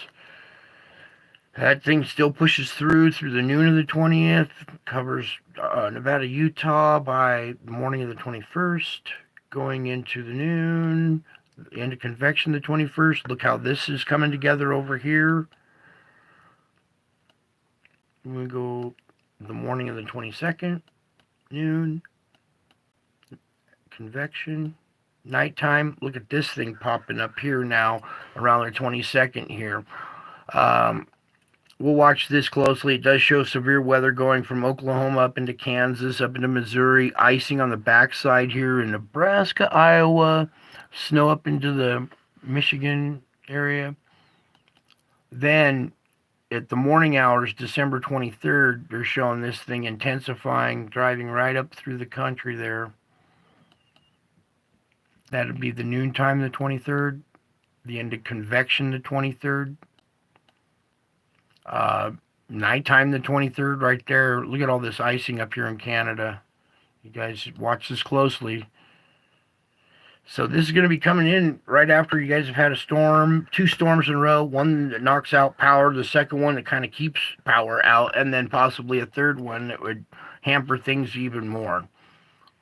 That thing still pushes through the noon of the 20th, covers Nevada, Utah by the morning of the 21st, going into the noon, the end of convection the 21st. Look how this is coming together over here. We go the morning of the 22nd, noon, convection, nighttime. Look at this thing popping up here now around the 22nd here. Um, we'll watch this closely. It does show severe weather going from Oklahoma up into Kansas, up into Missouri, icing on the backside here in Nebraska, Iowa, snow up into the Michigan area. Then at the morning hours, December 23rd, they're showing this thing intensifying, driving right up through the country there. That would be the noontime, the 23rd, the end of convection, the 23rd. Uh, Nighttime, the 23rd, right there. Look at all this icing up here in Canada. You guys watch this closely. So this is going to be coming in right after you guys have had a storm, two storms in a row, one that knocks out power, the second one that kind of keeps power out, and then possibly a third one that would hamper things even more.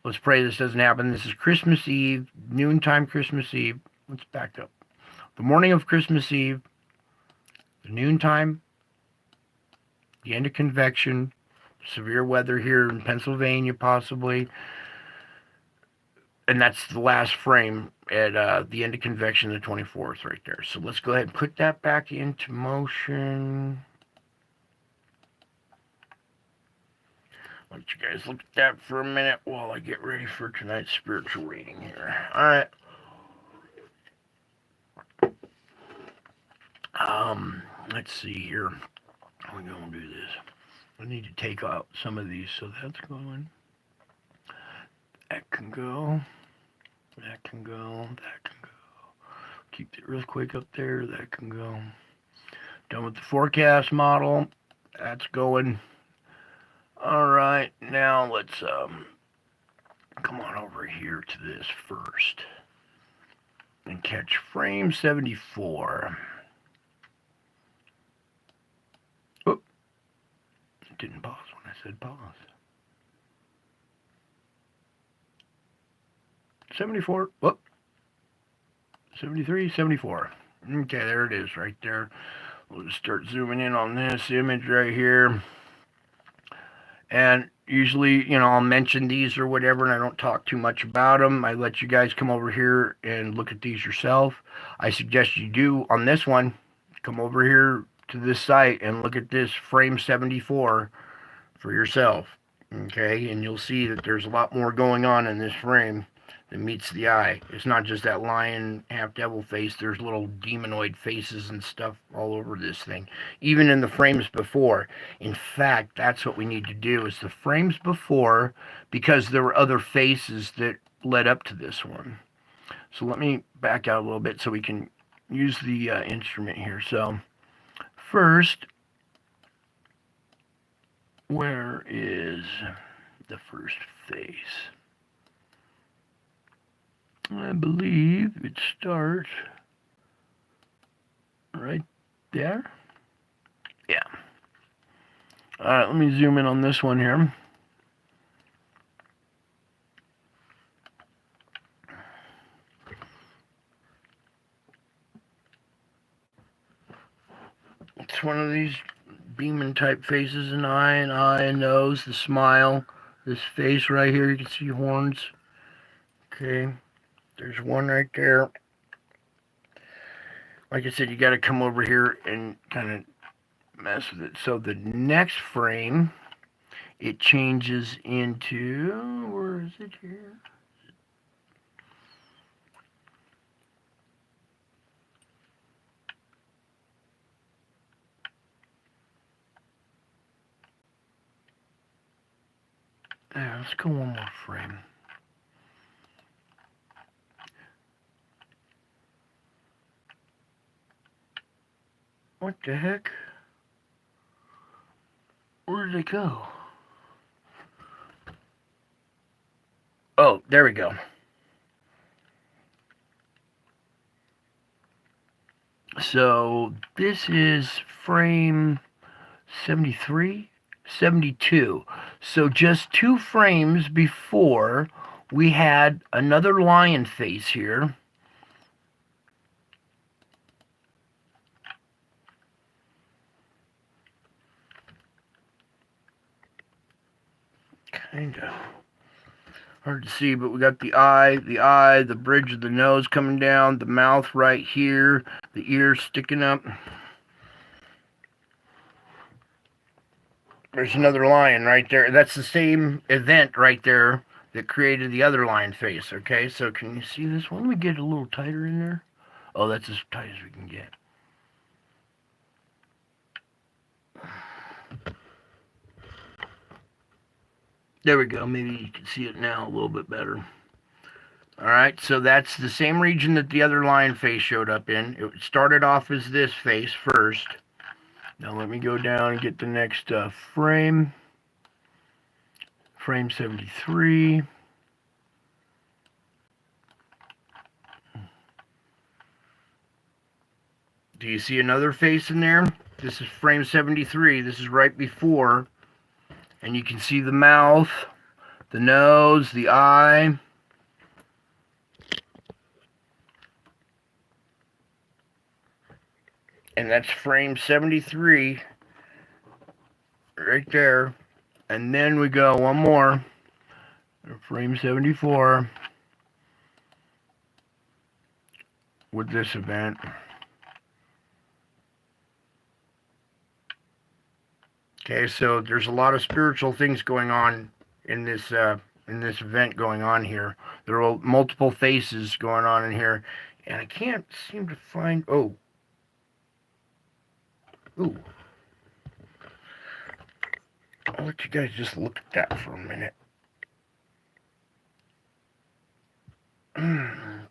Let's pray this doesn't happen. This is Christmas Eve, noontime Christmas Eve. Let's back up. The morning of Christmas Eve, the noontime, the end of convection, severe weather here in Pennsylvania possibly, and that's the last frame at the end of convection, the 24th right there. So let's go ahead and put that back into motion. Let you guys look at that for a minute while I get ready for tonight's spiritual reading here. All right. Let's see here. How are we going to do this? I need to take out some of these, so that's going. That can go. That can go. That can go. Keep the earthquake up there. That can go. Done with the forecast model. That's going. All right. Now let's come on over here to this first and catch frame 74. Oh, it didn't pause when I said pause. 74. Whoop. 73, 74. Okay, there it is right there. We'll just start zooming in on this image right here. And usually, I'll mention these or whatever, and I don't talk too much about them. I let you guys come over here and look at these yourself. I suggest you do on this one. Come over here to this site and look at this frame 74 for yourself. Okay, and you'll see that there's a lot more going on in this frame that meets the eye. It's not just that lion half devil face. There's little demonoid faces and stuff all over this thing, even in the frames before. In fact, that's what we need to do, is the frames before, because there were other faces that led up to this one. So let me back out a little bit so we can use the instrument here. So first, where is the first face? I believe it starts right there. Yeah. All right, let me zoom in on this one here. It's one of these beaming type faces, an eye, a nose, the smile, this face right here. You can see horns. Okay. There's one right there. Like I said, you got to come over here and kind of mess with it. So the next frame, it changes into, where is it here? Yeah, let's go one more frame. What the heck? Where did it go? Oh, there we go. So this is frame 73, 72. So just two frames before, we had another lion face here. kind of hard to see, but we got the eye, the bridge of the nose coming down, the mouth right here, the ears sticking up. There's another lion right there. That's the same event right there that created the other lion face, okay? So can you see this one? Let me get a little tighter in there. Oh, that's as tight as we can get. There we go. Maybe you can see it now a little bit better. All right, so that's the same region that the other lion face showed up in. It started off as this face first. Now let me go down and get the next frame. Frame 73. Do you see another face in there? This is frame 73. This is right before. And you can see the mouth, the nose, the eye. And that's frame 73 right there. And then we go one more. Frame 74 with this event. Okay, so there's a lot of spiritual things going on in this event going on here. There are multiple faces going on in here, and I can't seem to find. Ooh. I'll let you guys just look at that for a minute.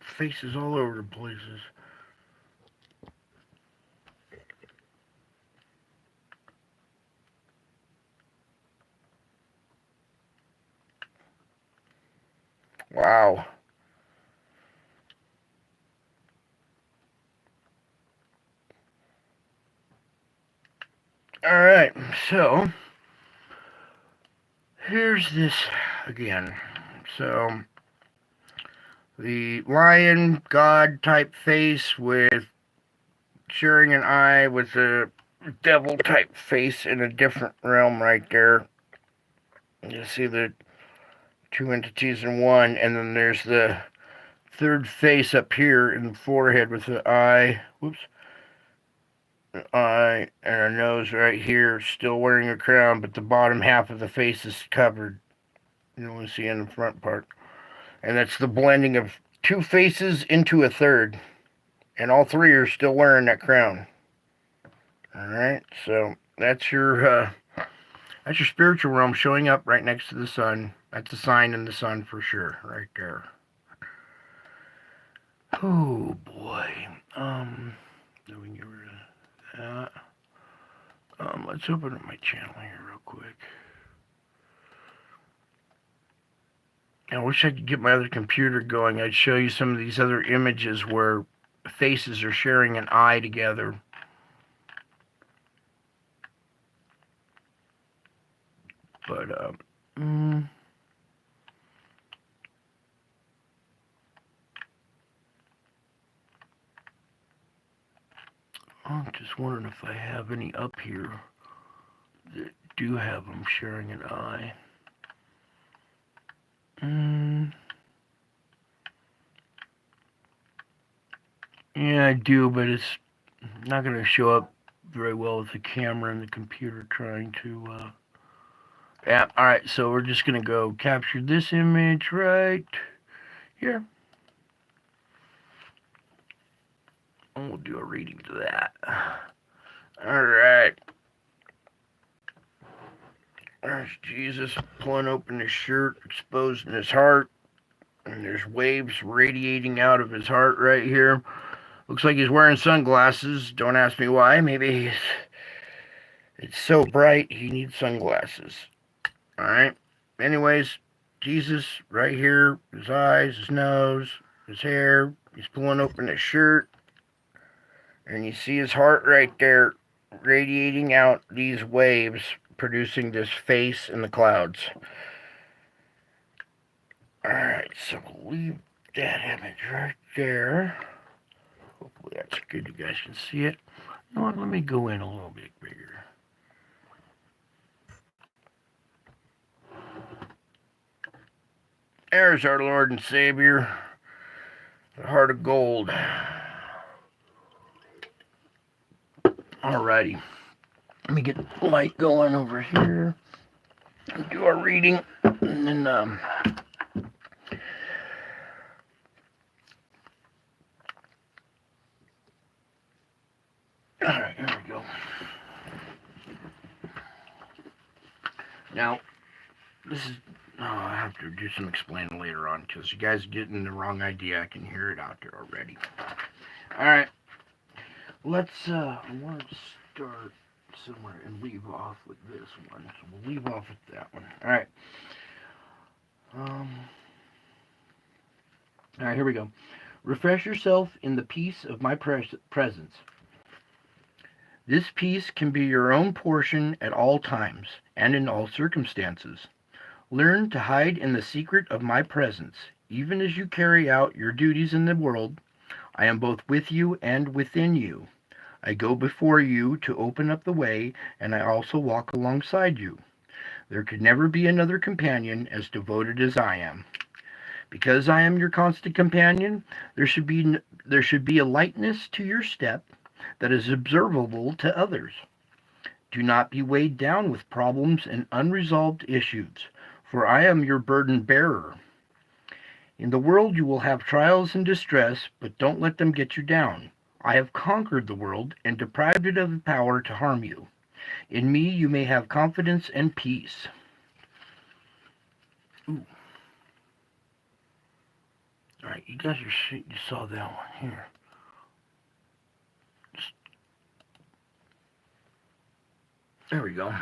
Faces all over the places. Wow. All right, so here's this again. So the lion god type face with sharing an eye with the devil type face in a different realm right there. You see the two entities in one, and then there's the third face up here in the forehead with the eye. Whoops. An eye and a nose right here, still wearing a crown, but the bottom half of the face is covered. You don't see in the front part. And that's the blending of two faces into a third. And all three are still wearing that crown. Alright, so that's your spiritual realm showing up right next to the sun. That's a sign in the sun for sure, right there. Oh boy. Then we can get rid of that. Let's open up my channel here real quick. I wish I could get my other computer going. I'd show you some of these other images where faces are sharing an eye together. But, I'm just wondering if I have any up here that do have them sharing an eye. Yeah, I do, but it's not going to show up very well with the camera and the computer trying to... Yeah, alright, so we're just going to go capture this image right here. And we'll do a reading to that. Alright. There's Jesus pulling open his shirt, exposing his heart. And there's waves radiating out of his heart right here. Looks like he's wearing sunglasses. Don't ask me why. Maybe it's so bright he needs sunglasses. Alright. Anyways, Jesus right here, his eyes, his nose, his hair. He's pulling open his shirt. And you see his heart right there radiating out these waves, producing this face in the clouds. Alright, so we'll leave that image right there. Hopefully that's good, you guys can see it. You know what, let me go in a little bit bigger. There's our Lord and Savior, the heart of gold. Alrighty. Let me get the light going over here. Do our reading. And then, alright, here we go. Now, this is. Oh, I have to do some explaining later on because you guys are getting the wrong idea. I can hear it out there already. Alright. Let's, I want to start somewhere and leave off with this one. So we'll leave off with that one. Alright. Alright, here we go. Refresh yourself in the peace of my presence. This peace can be your own portion at all times and in all circumstances. Learn to hide in the secret of my presence, even as you carry out your duties in the world. I am both with you and within you. I go before you to open up the way, and I also walk alongside you. There could never be another companion as devoted as I am. Because I am your constant companion, there should be a lightness to your step that is observable to others. Do not be weighed down with problems and unresolved issues, for I am your burden bearer. In the world you will have trials and distress, but don't let them get you down. I have conquered the world and deprived it of the power to harm you. In me you may have confidence and peace. Ooh. Alright, you guys you saw that one here. There we go.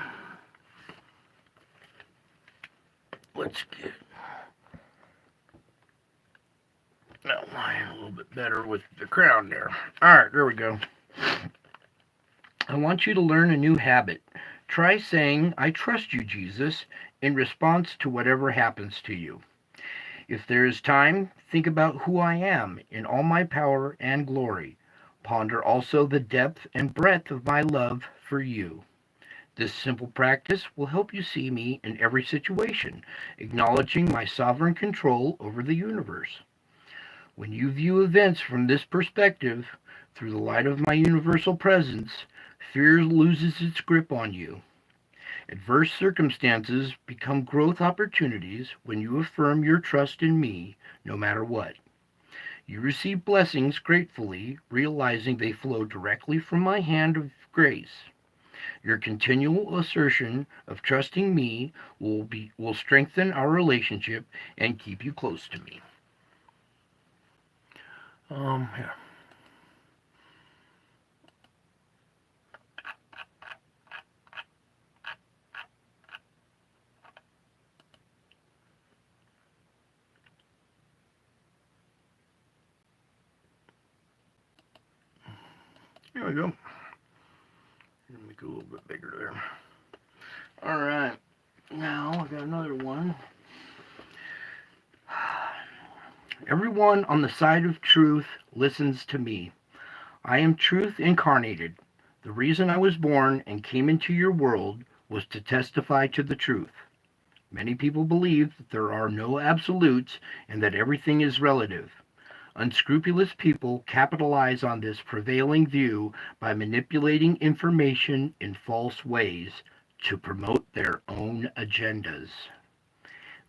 Let's get that line a little bit better with the crown there. Alright, there we go. I want you to learn a new habit. Try saying, I trust you, Jesus, in response to whatever happens to you. If there is time, think about who I am in all my power and glory. Ponder also the depth and breadth of my love for you. This simple practice will help you see me in every situation, acknowledging my sovereign control over the universe. When you view events from this perspective, through the light of my universal presence, fear loses its grip on you. Adverse circumstances become growth opportunities when you affirm your trust in me, no matter what. You receive blessings gratefully, realizing they flow directly from my hand of grace. Your continual assertion of trusting me will strengthen our relationship and keep you close to me. Here. There we go. Make it a little bit bigger there. Alright. Now I got another one. Everyone on the side of truth listens to me. I am truth incarnated. The reason I was born and came into your world was to testify to the truth. Many people believe that there are no absolutes and that everything is relative. Unscrupulous people capitalize on this prevailing view by manipulating information in false ways to promote their own agendas.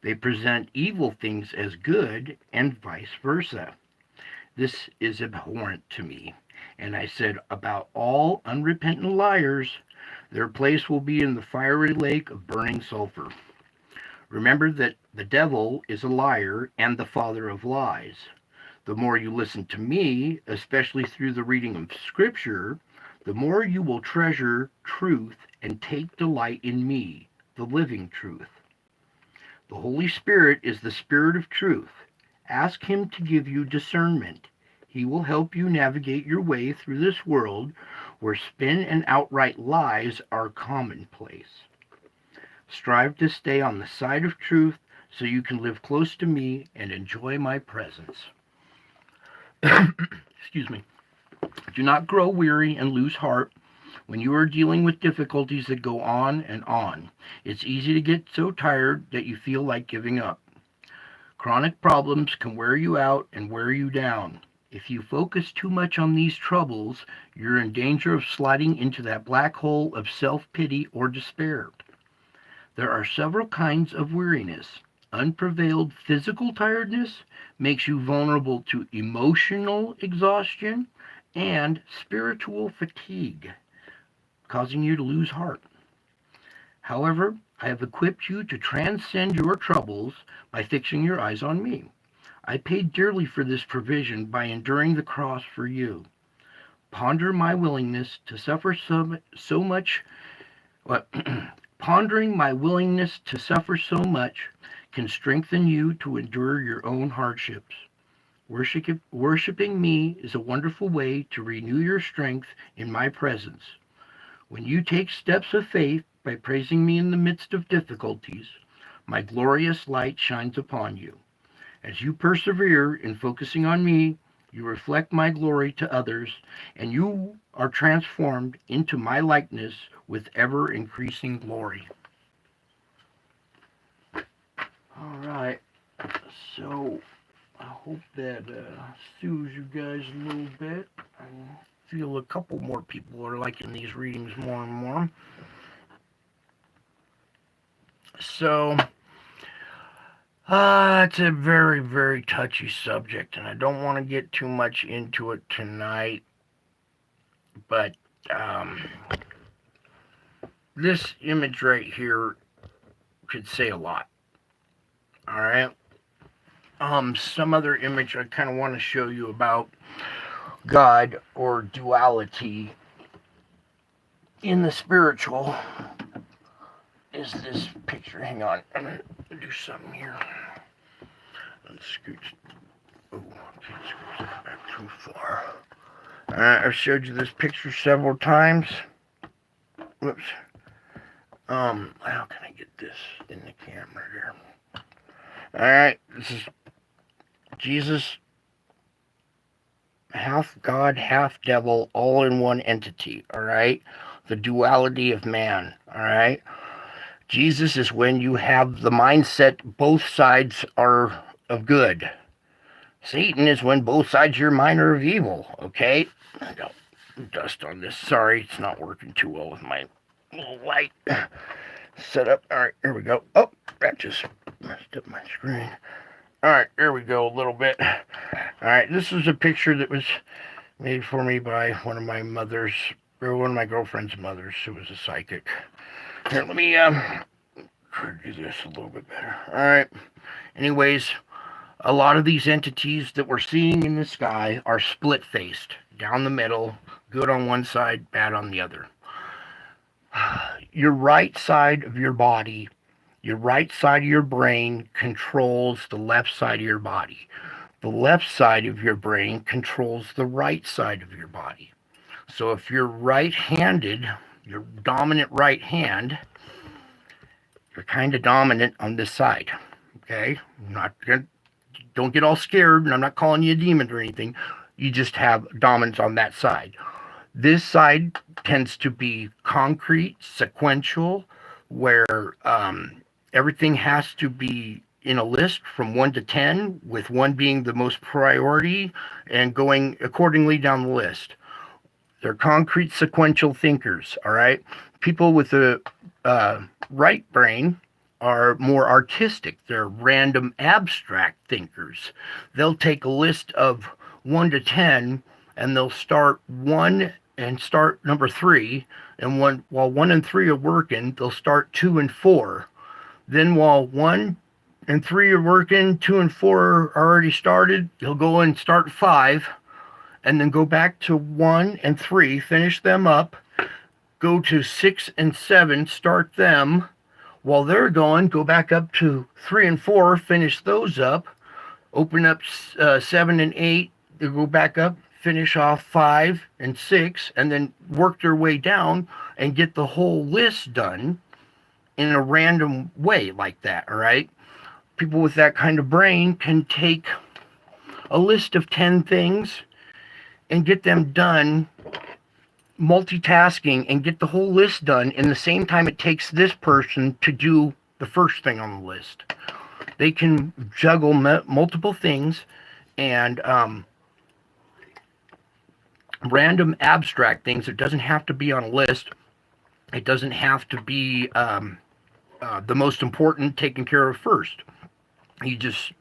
They present evil things as good and vice versa. This is abhorrent to me. And I said, about all unrepentant liars, their place will be in the fiery lake of burning sulfur. Remember that the devil is a liar and the father of lies. The more you listen to me, especially through the reading of Scripture, the more you will treasure truth and take delight in me, the living truth. The Holy Spirit is the Spirit of truth. Ask Him to give you discernment. He will help you navigate your way through this world where spin and outright lies are commonplace. Strive to stay on the side of truth so you can live close to me and enjoy my presence. Excuse me. Do not grow weary and lose heart when you are dealing with difficulties that go on and on. It's easy to get so tired that you feel like giving up. Chronic problems can wear you out and wear you down. If you focus too much on these troubles, you're in danger of sliding into that black hole of self pity or despair. There are several kinds of weariness. Unprevailed physical tiredness makes you vulnerable to emotional exhaustion and spiritual fatigue, causing you to lose heart. However, I have equipped you to transcend your troubles by fixing your eyes on me. I paid dearly for this provision by enduring the cross for you. Ponder my willingness to suffer so much. What? Pondering my willingness to suffer so much can strengthen you to endure your own hardships. Worshipping me is a wonderful way to renew your strength in my presence. When you take steps of faith by praising me in the midst of difficulties, my glorious light shines upon you. As you persevere in focusing on me, you reflect my glory to others, and you are transformed into my likeness with ever increasing glory. All right, so I hope that soothes you guys a little bit. I feel a couple more people are liking these readings more and more. So, it's a very, very touchy subject, and I don't want to get too much into it tonight, but this image right here could say a lot. All right. Some other image I kind of want to show you about God or duality in the spiritual is this picture. Hang on, I'm gonna do something here. Let's scoot. Oh, I can't scoot that back too far. I've showed you this picture several times. Whoops. How can I get this in the camera here? Alright, this is Jesus, half God, half devil, all in one entity, alright? The duality of man, alright? Jesus is when you have the mindset both sides are of good. Satan is when both sides of your mind are of evil, okay? I got dust on this. Sorry, it's not working too well with my little light setup. Alright, here we go. Oh, that just messed up my screen. Alright, here we go a little bit. Alright, this is a picture that was made for me by one of my mothers, or one of my girlfriend's mothers, who was a psychic. Here, let me try to do this a little bit better. Alright, anyways, a lot of these entities that we're seeing in the sky are split-faced, down the middle, good on one side, bad on the other. Your right side of your body, your right side of your brain controls the left side of your body. The left side of your brain controls the right side of your body. So if you're right-handed, your dominant right hand, you're kind of dominant on this side. Okay? Don't get all scared, and I'm not calling you a demon or anything. You just have dominance on that side. This side tends to be concrete, sequential, where everything has to be in a list from 1 to 10, with 1 being the most priority and going accordingly down the list. They're concrete, sequential thinkers, all right? People with the right brain are more artistic. They're random, abstract thinkers. They'll take a list of 1 to 10, and they'll start 1 and start number 3, and while 1 and 3 are working, they'll start 2 and 4. Then while 1 and 3 are working, 2 and 4 are already started, he'll go and start 5, and then go back to 1 and 3, finish them up, go to 6 and 7, start them. While they're going, go back up to 3 and 4, finish those up, open up 7 and 8, they go back up, finish off 5 and 6, and then work their way down and get the whole list done in a random way like that, all right? People with that kind of brain can take a list of 10 things and get them done multitasking and get the whole list done in the same time it takes this person to do the first thing on the list. They can juggle multiple things and random abstract things. It doesn't have to be on a list. It doesn't have to be the most important taken care of first. You just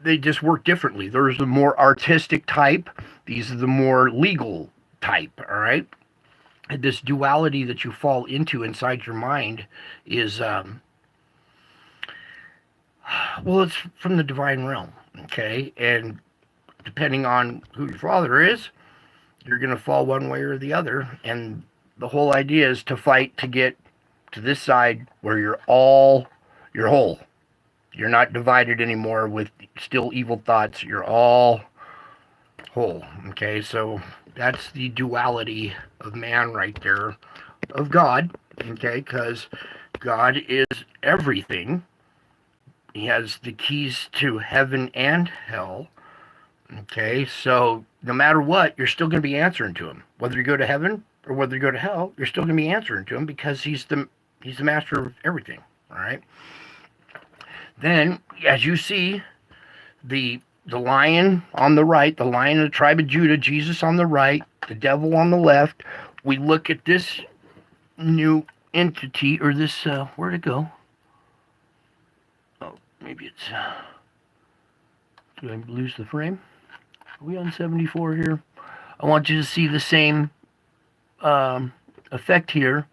they just work differently. There's the more artistic type. These are the more legal type. All right. This duality that you fall into inside your mind is well, it's from the divine realm. Okay, and depending on who your father is, you're going to fall one way or the other. And the whole idea is to fight to get to this side where you're whole. You're not divided anymore with still evil thoughts. You're all whole. Okay, so that's the duality of man right there, of God. Okay, because God is everything. He has the keys to heaven and hell. Okay, so no matter what, you're still going to be answering to him. Whether you go to heaven or whether you go to hell, you're still going to be answering to him because he's the master of everything. All right. Then, as you see, the lion on the right, the lion of the tribe of Judah, Jesus on the right, the devil on the left. We look at this new entity or this where'd it go? Oh, maybe it's. Did I lose the frame? Are we on 74 here? I want you to see the same effect here.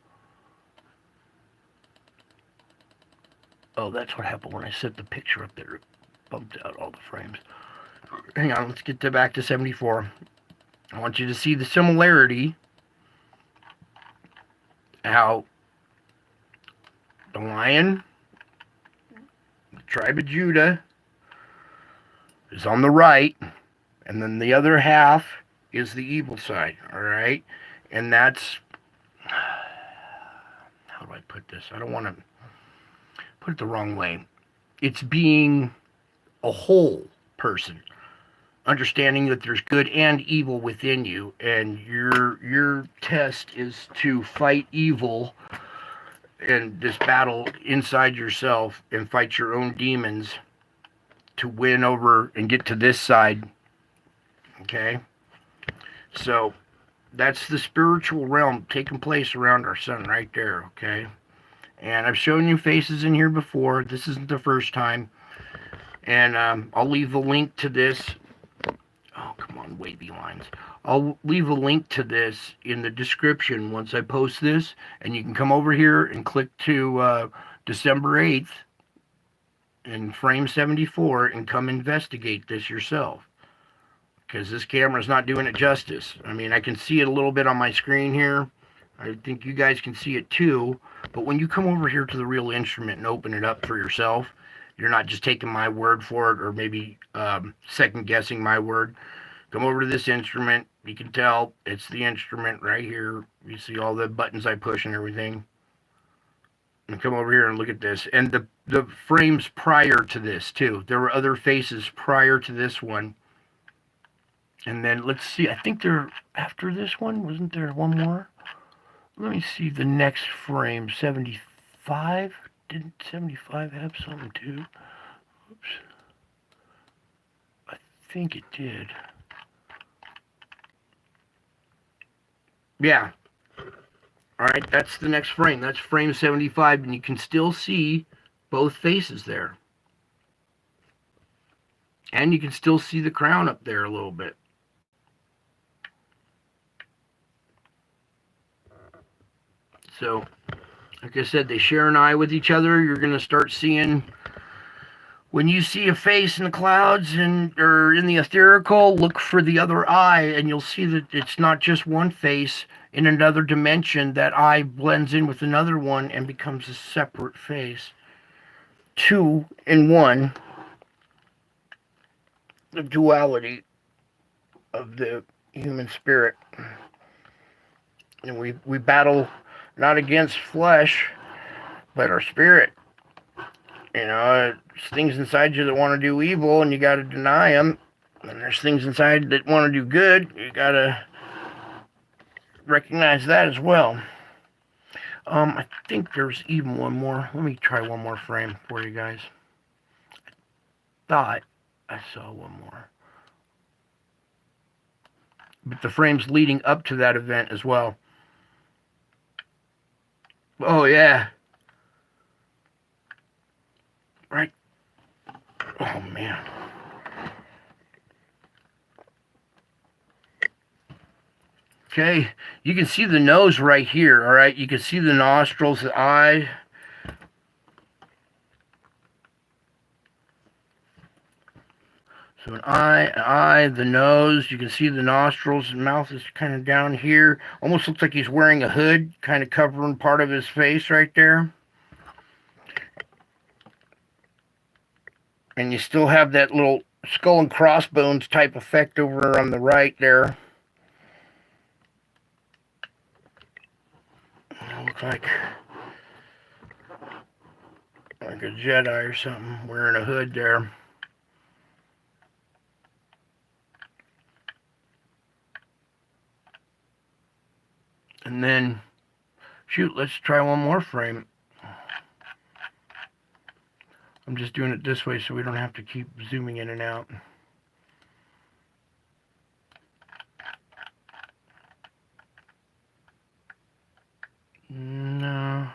Oh, that's what happened when I set the picture up there. It bumped out all the frames. Hang on, let's get back to 74. I want you to see the similarity. How the lion, the tribe of Judah, is on the right, and then the other half is the evil side, all right? And that's, how do I put this? I don't want to put it the wrong way. It's being a whole person, understanding that there's good and evil within you, and your test is to fight evil in this battle inside yourself and fight your own demons to win over and get to this side. Okay? So that's the spiritual realm taking place around our sun right there, okay? And I've shown you faces in here before. This isn't the first time. And I'll leave the link to this. Oh, come on, wavy lines. I'll leave a link to this in the description once I post this. And you can come over here and click to December 8th in frame 74 and come investigate this yourself. Because this camera's not doing it justice. I mean, I can see it a little bit on my screen here. I think you guys can see it too. But when you come over here to the real instrument and open it up for yourself, you're not just taking my word for it or maybe second guessing my word. Come over to this instrument. You can tell it's the instrument right here. You see all the buttons I push and everything. And come over here and look at this. And the frames prior to this too. There were other faces prior to this one. And then let's see. I think there, after this one, wasn't there one more? Let me see the next frame. 75? Didn't 75 have something too? Oops. I think it did. Yeah. All right, that's the next frame. That's frame 75, and you can still see both faces there. And you can still see the crown up there a little bit. So, like I said, they share an eye with each other. You're going to start seeing, when you see a face in the clouds or in the etherical, look for the other eye, and you'll see that it's not just one face in another dimension. That eye blends in with another one and becomes a separate face. Two in one. The duality of the human spirit. And we battle not against flesh, but our spirit. You know, there's things inside you that want to do evil, and you got to deny them. And there's things inside that want to do good. You got to recognize that as well. I think there's even one more. Let me try one more frame for you guys. thought I saw one more. But the frames leading up to that event as well. Oh, yeah. Right. Oh, man. Okay. You can see the nose right here, all right? You can see the nostrils, the eye. So an eye, the nose. You can see the nostrils. The mouth is kind of down here. Almost looks like he's wearing a hood, kind of covering part of his face right there. And you still have that little skull and crossbones type effect over on the right there. It looks like a Jedi or something wearing a hood there. And then, shoot, let's try one more frame. I'm just doing it this way so we don't have to keep zooming in and out. No.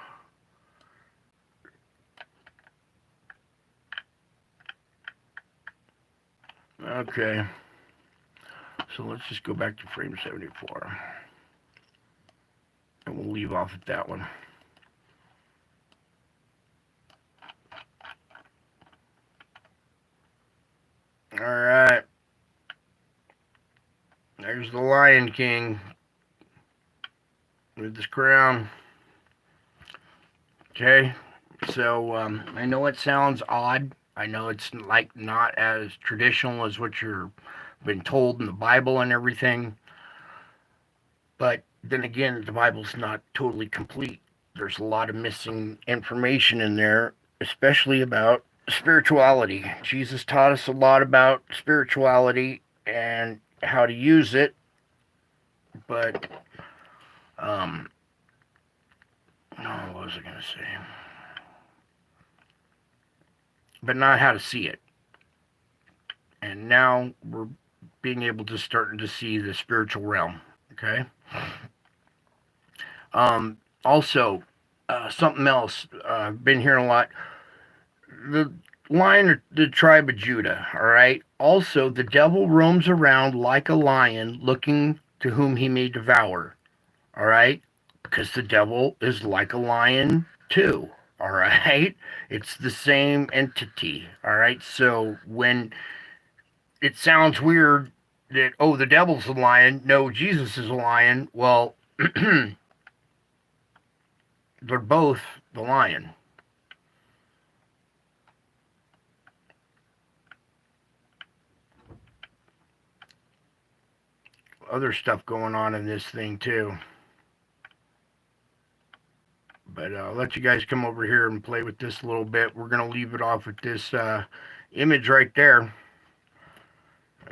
Okay. So let's just go back to frame 74. And we'll leave off at that one. Alright. There's the Lion King with his crown. Okay. So I know it sounds odd. I know it's like not as traditional as what you're been told in the Bible and everything. But then again, the Bible's not totally complete. There's a lot of missing information in there, especially about spirituality. Jesus taught us a lot about spirituality and how to use it, but what was I going to say? But not how to see it. And now we're being able to start to see the spiritual realm. Okay. Also, something else I've been hearing a lot. The lion of the tribe of Judah. All right. Also, the devil roams around like a lion, looking to whom he may devour. All right, because the devil is like a lion too. All right, it's the same entity. All right, so when it sounds weird that, oh, the devil's a lion, no, Jesus is a lion, well, they're both the lion. Other stuff going on in this thing too. But I'll let you guys come over here and play with this a little bit. We're going to leave it off with this image right there.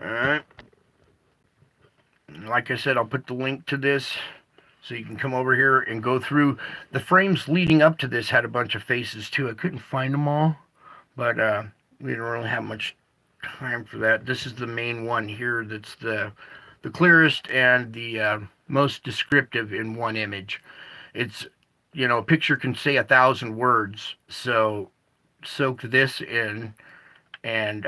All right. Like I said, I'll put the link to this so you can come over here and go through. The frames leading up to this had a bunch of faces too. I couldn't find them all, but we didn't really have much time for that. This is the main one here that's the clearest and the most descriptive in one image. It's, a picture can say 1,000 words, so soak this in, and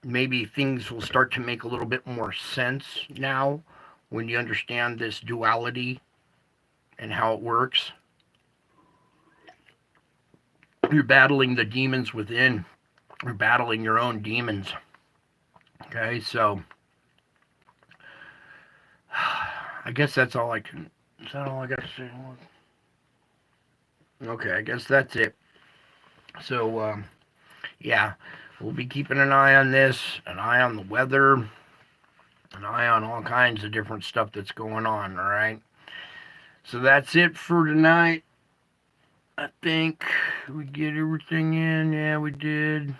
maybe things will start to make a little bit more sense now when you understand this duality and how it works. You're battling the demons within. You're battling your own demons. Okay, so I guess that's all I can. Is that all I got to say? Okay, I guess that's it. So, yeah, we'll be keeping an eye on this, an eye on the weather, an eye on all kinds of different stuff that's going on, all right? So that's it for tonight. I think we get everything in. Yeah, we did.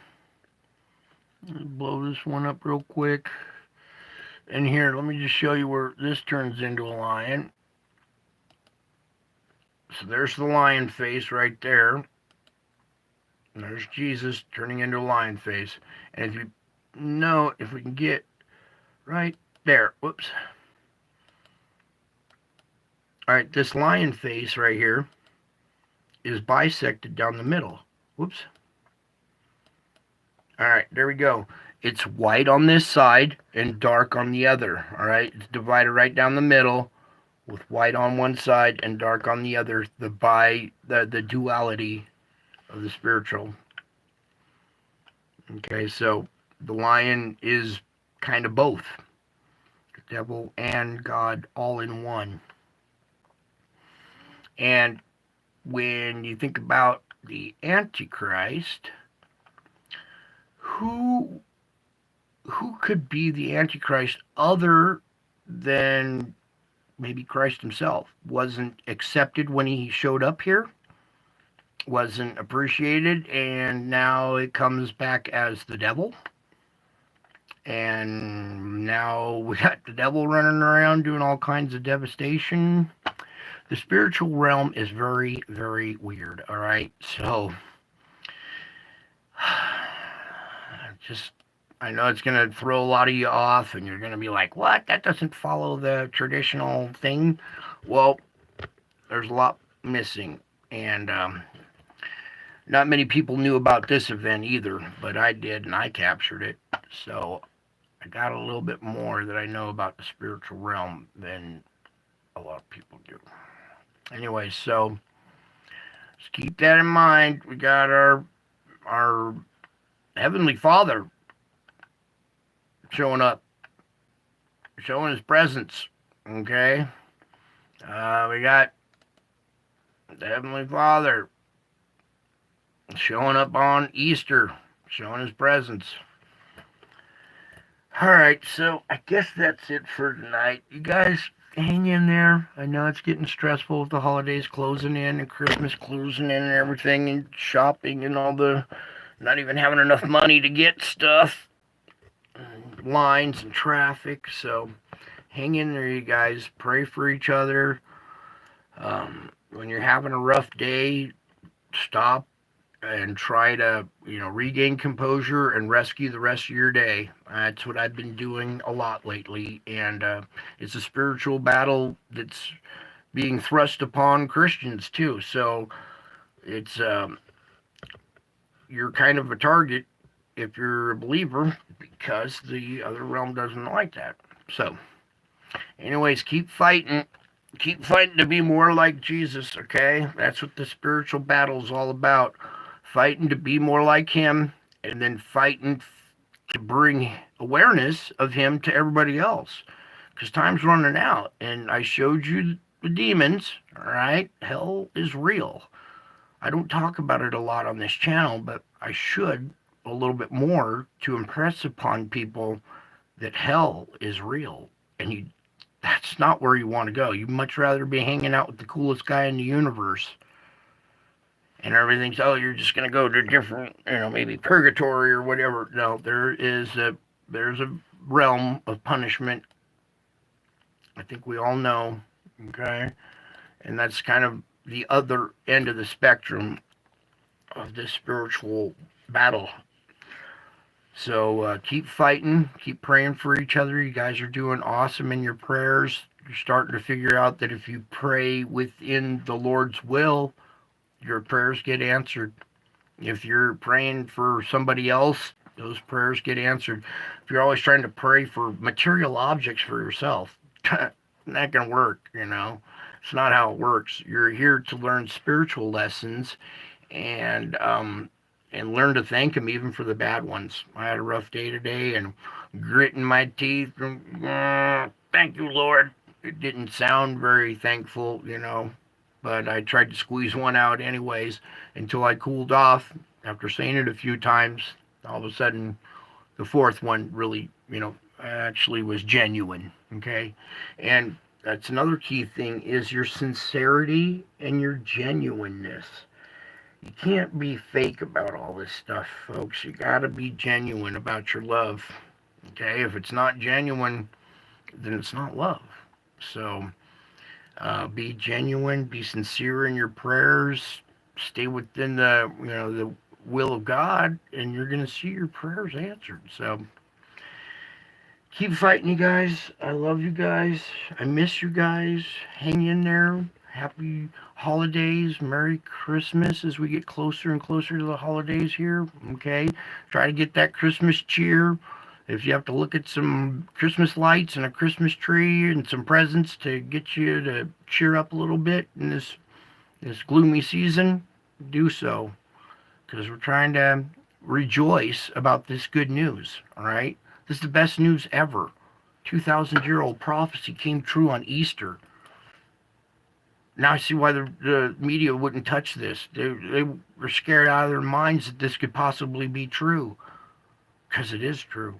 Let's blow this one up real quick. And here, let me just show you where this turns into a lion. So there's the lion face right there. There's Jesus turning into a lion face. And if you know, if we can get right there, whoops. All right, this lion face right here is bisected down the middle. Whoops. All right, there we go. It's white on this side and dark on the other. All right, it's divided right down the middle with white on one side and dark on the other. The duality of the spiritual. Okay, so the lion is kind of both the devil and God all in one. And when you think about the Antichrist, who who could be the Antichrist other than maybe Christ himself? Wasn't accepted when he showed up here, wasn't appreciated, and now it comes back as the devil. And now we got the devil running around doing all kinds of devastation. The spiritual realm is very, very weird, all right? So, just, I know it's going to throw a lot of you off, and you're going to be like, what? That doesn't follow the traditional thing. Well, there's a lot missing. And not many people knew about this event either, but I did, and I captured it. So I got a little bit more that I know about the spiritual realm than a lot of people do. Anyway, so just keep that in mind. We got our Heavenly Father showing up, showing his presence. Okay, we got the Heavenly Father showing up on Easter, showing his presence. All right, so I guess that's it for tonight. You guys hang in there. I know it's getting stressful with the holidays closing in and Christmas closing in and everything and shopping and all the not even having enough money to get stuff, lines and traffic. So hang in there, you guys. Pray for each other. When you're having a rough day, stop and try to, regain composure and rescue the rest of your day. That's what I've been doing a lot lately, and it's a spiritual battle that's being thrust upon Christians too. So it's you're kind of a target if you're a believer because the other realm doesn't like that. So, anyways, keep fighting. Keep fighting to be more like Jesus, okay? That's what the spiritual battle is all about. Fighting to be more like him, and then fighting to bring awareness of him to everybody else. Because time's running out, and I showed you the demons, all right? Hell is real. I don't talk about it a lot on this channel, but I should a little bit more to impress upon people that hell is real. And that's not where you want to go. You'd much rather be hanging out with the coolest guy in the universe and everything's, oh, you're just going to go to different, maybe purgatory or whatever. No, there's a realm of punishment. I think we all know, okay? And that's kind of the other end of the spectrum of this spiritual battle. So keep fighting, keep praying for each other. You guys are doing awesome in your prayers. You're starting to figure out that if you pray within the Lord's will, your prayers get answered. If you're praying for somebody else, those prayers get answered. If you're always trying to pray for material objects for yourself, not going to work, It's not how it works. You're here to learn spiritual lessons and learn to thank him even for the bad ones. I had a rough day today and gritting my teeth. Thank you, Lord. It didn't sound very thankful, but I tried to squeeze one out anyways until I cooled off. After saying it a few times, all of a sudden the fourth one really, actually was genuine, okay? And that's another key thing is your sincerity and your genuineness. You can't be fake about all this stuff, folks. You got to be genuine about your love, okay? If it's not genuine, then it's not love. So be genuine, be sincere in your prayers, stay within the will of God, and you're going to see your prayers answered. So keep fighting, you guys. I love you guys. I miss you guys. Hang in there. Happy holidays. Merry Christmas as we get closer and closer to the holidays here. Okay? Try to get that Christmas cheer. If you have to look at some Christmas lights and a Christmas tree and some presents to get you to cheer up a little bit in this gloomy season, do so. Because we're trying to rejoice about this good news. All right? This is the best news ever. 2,000-year-old prophecy came true on Easter. Now I see why the media wouldn't touch this. They were scared out of their minds that this could possibly be true. Because it is true.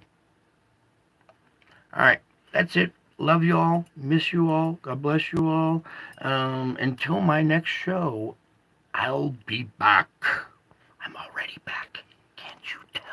All right. That's it. Love you all. Miss you all. God bless you all. Until my next show, I'll be back. I'm already back. Can't you tell?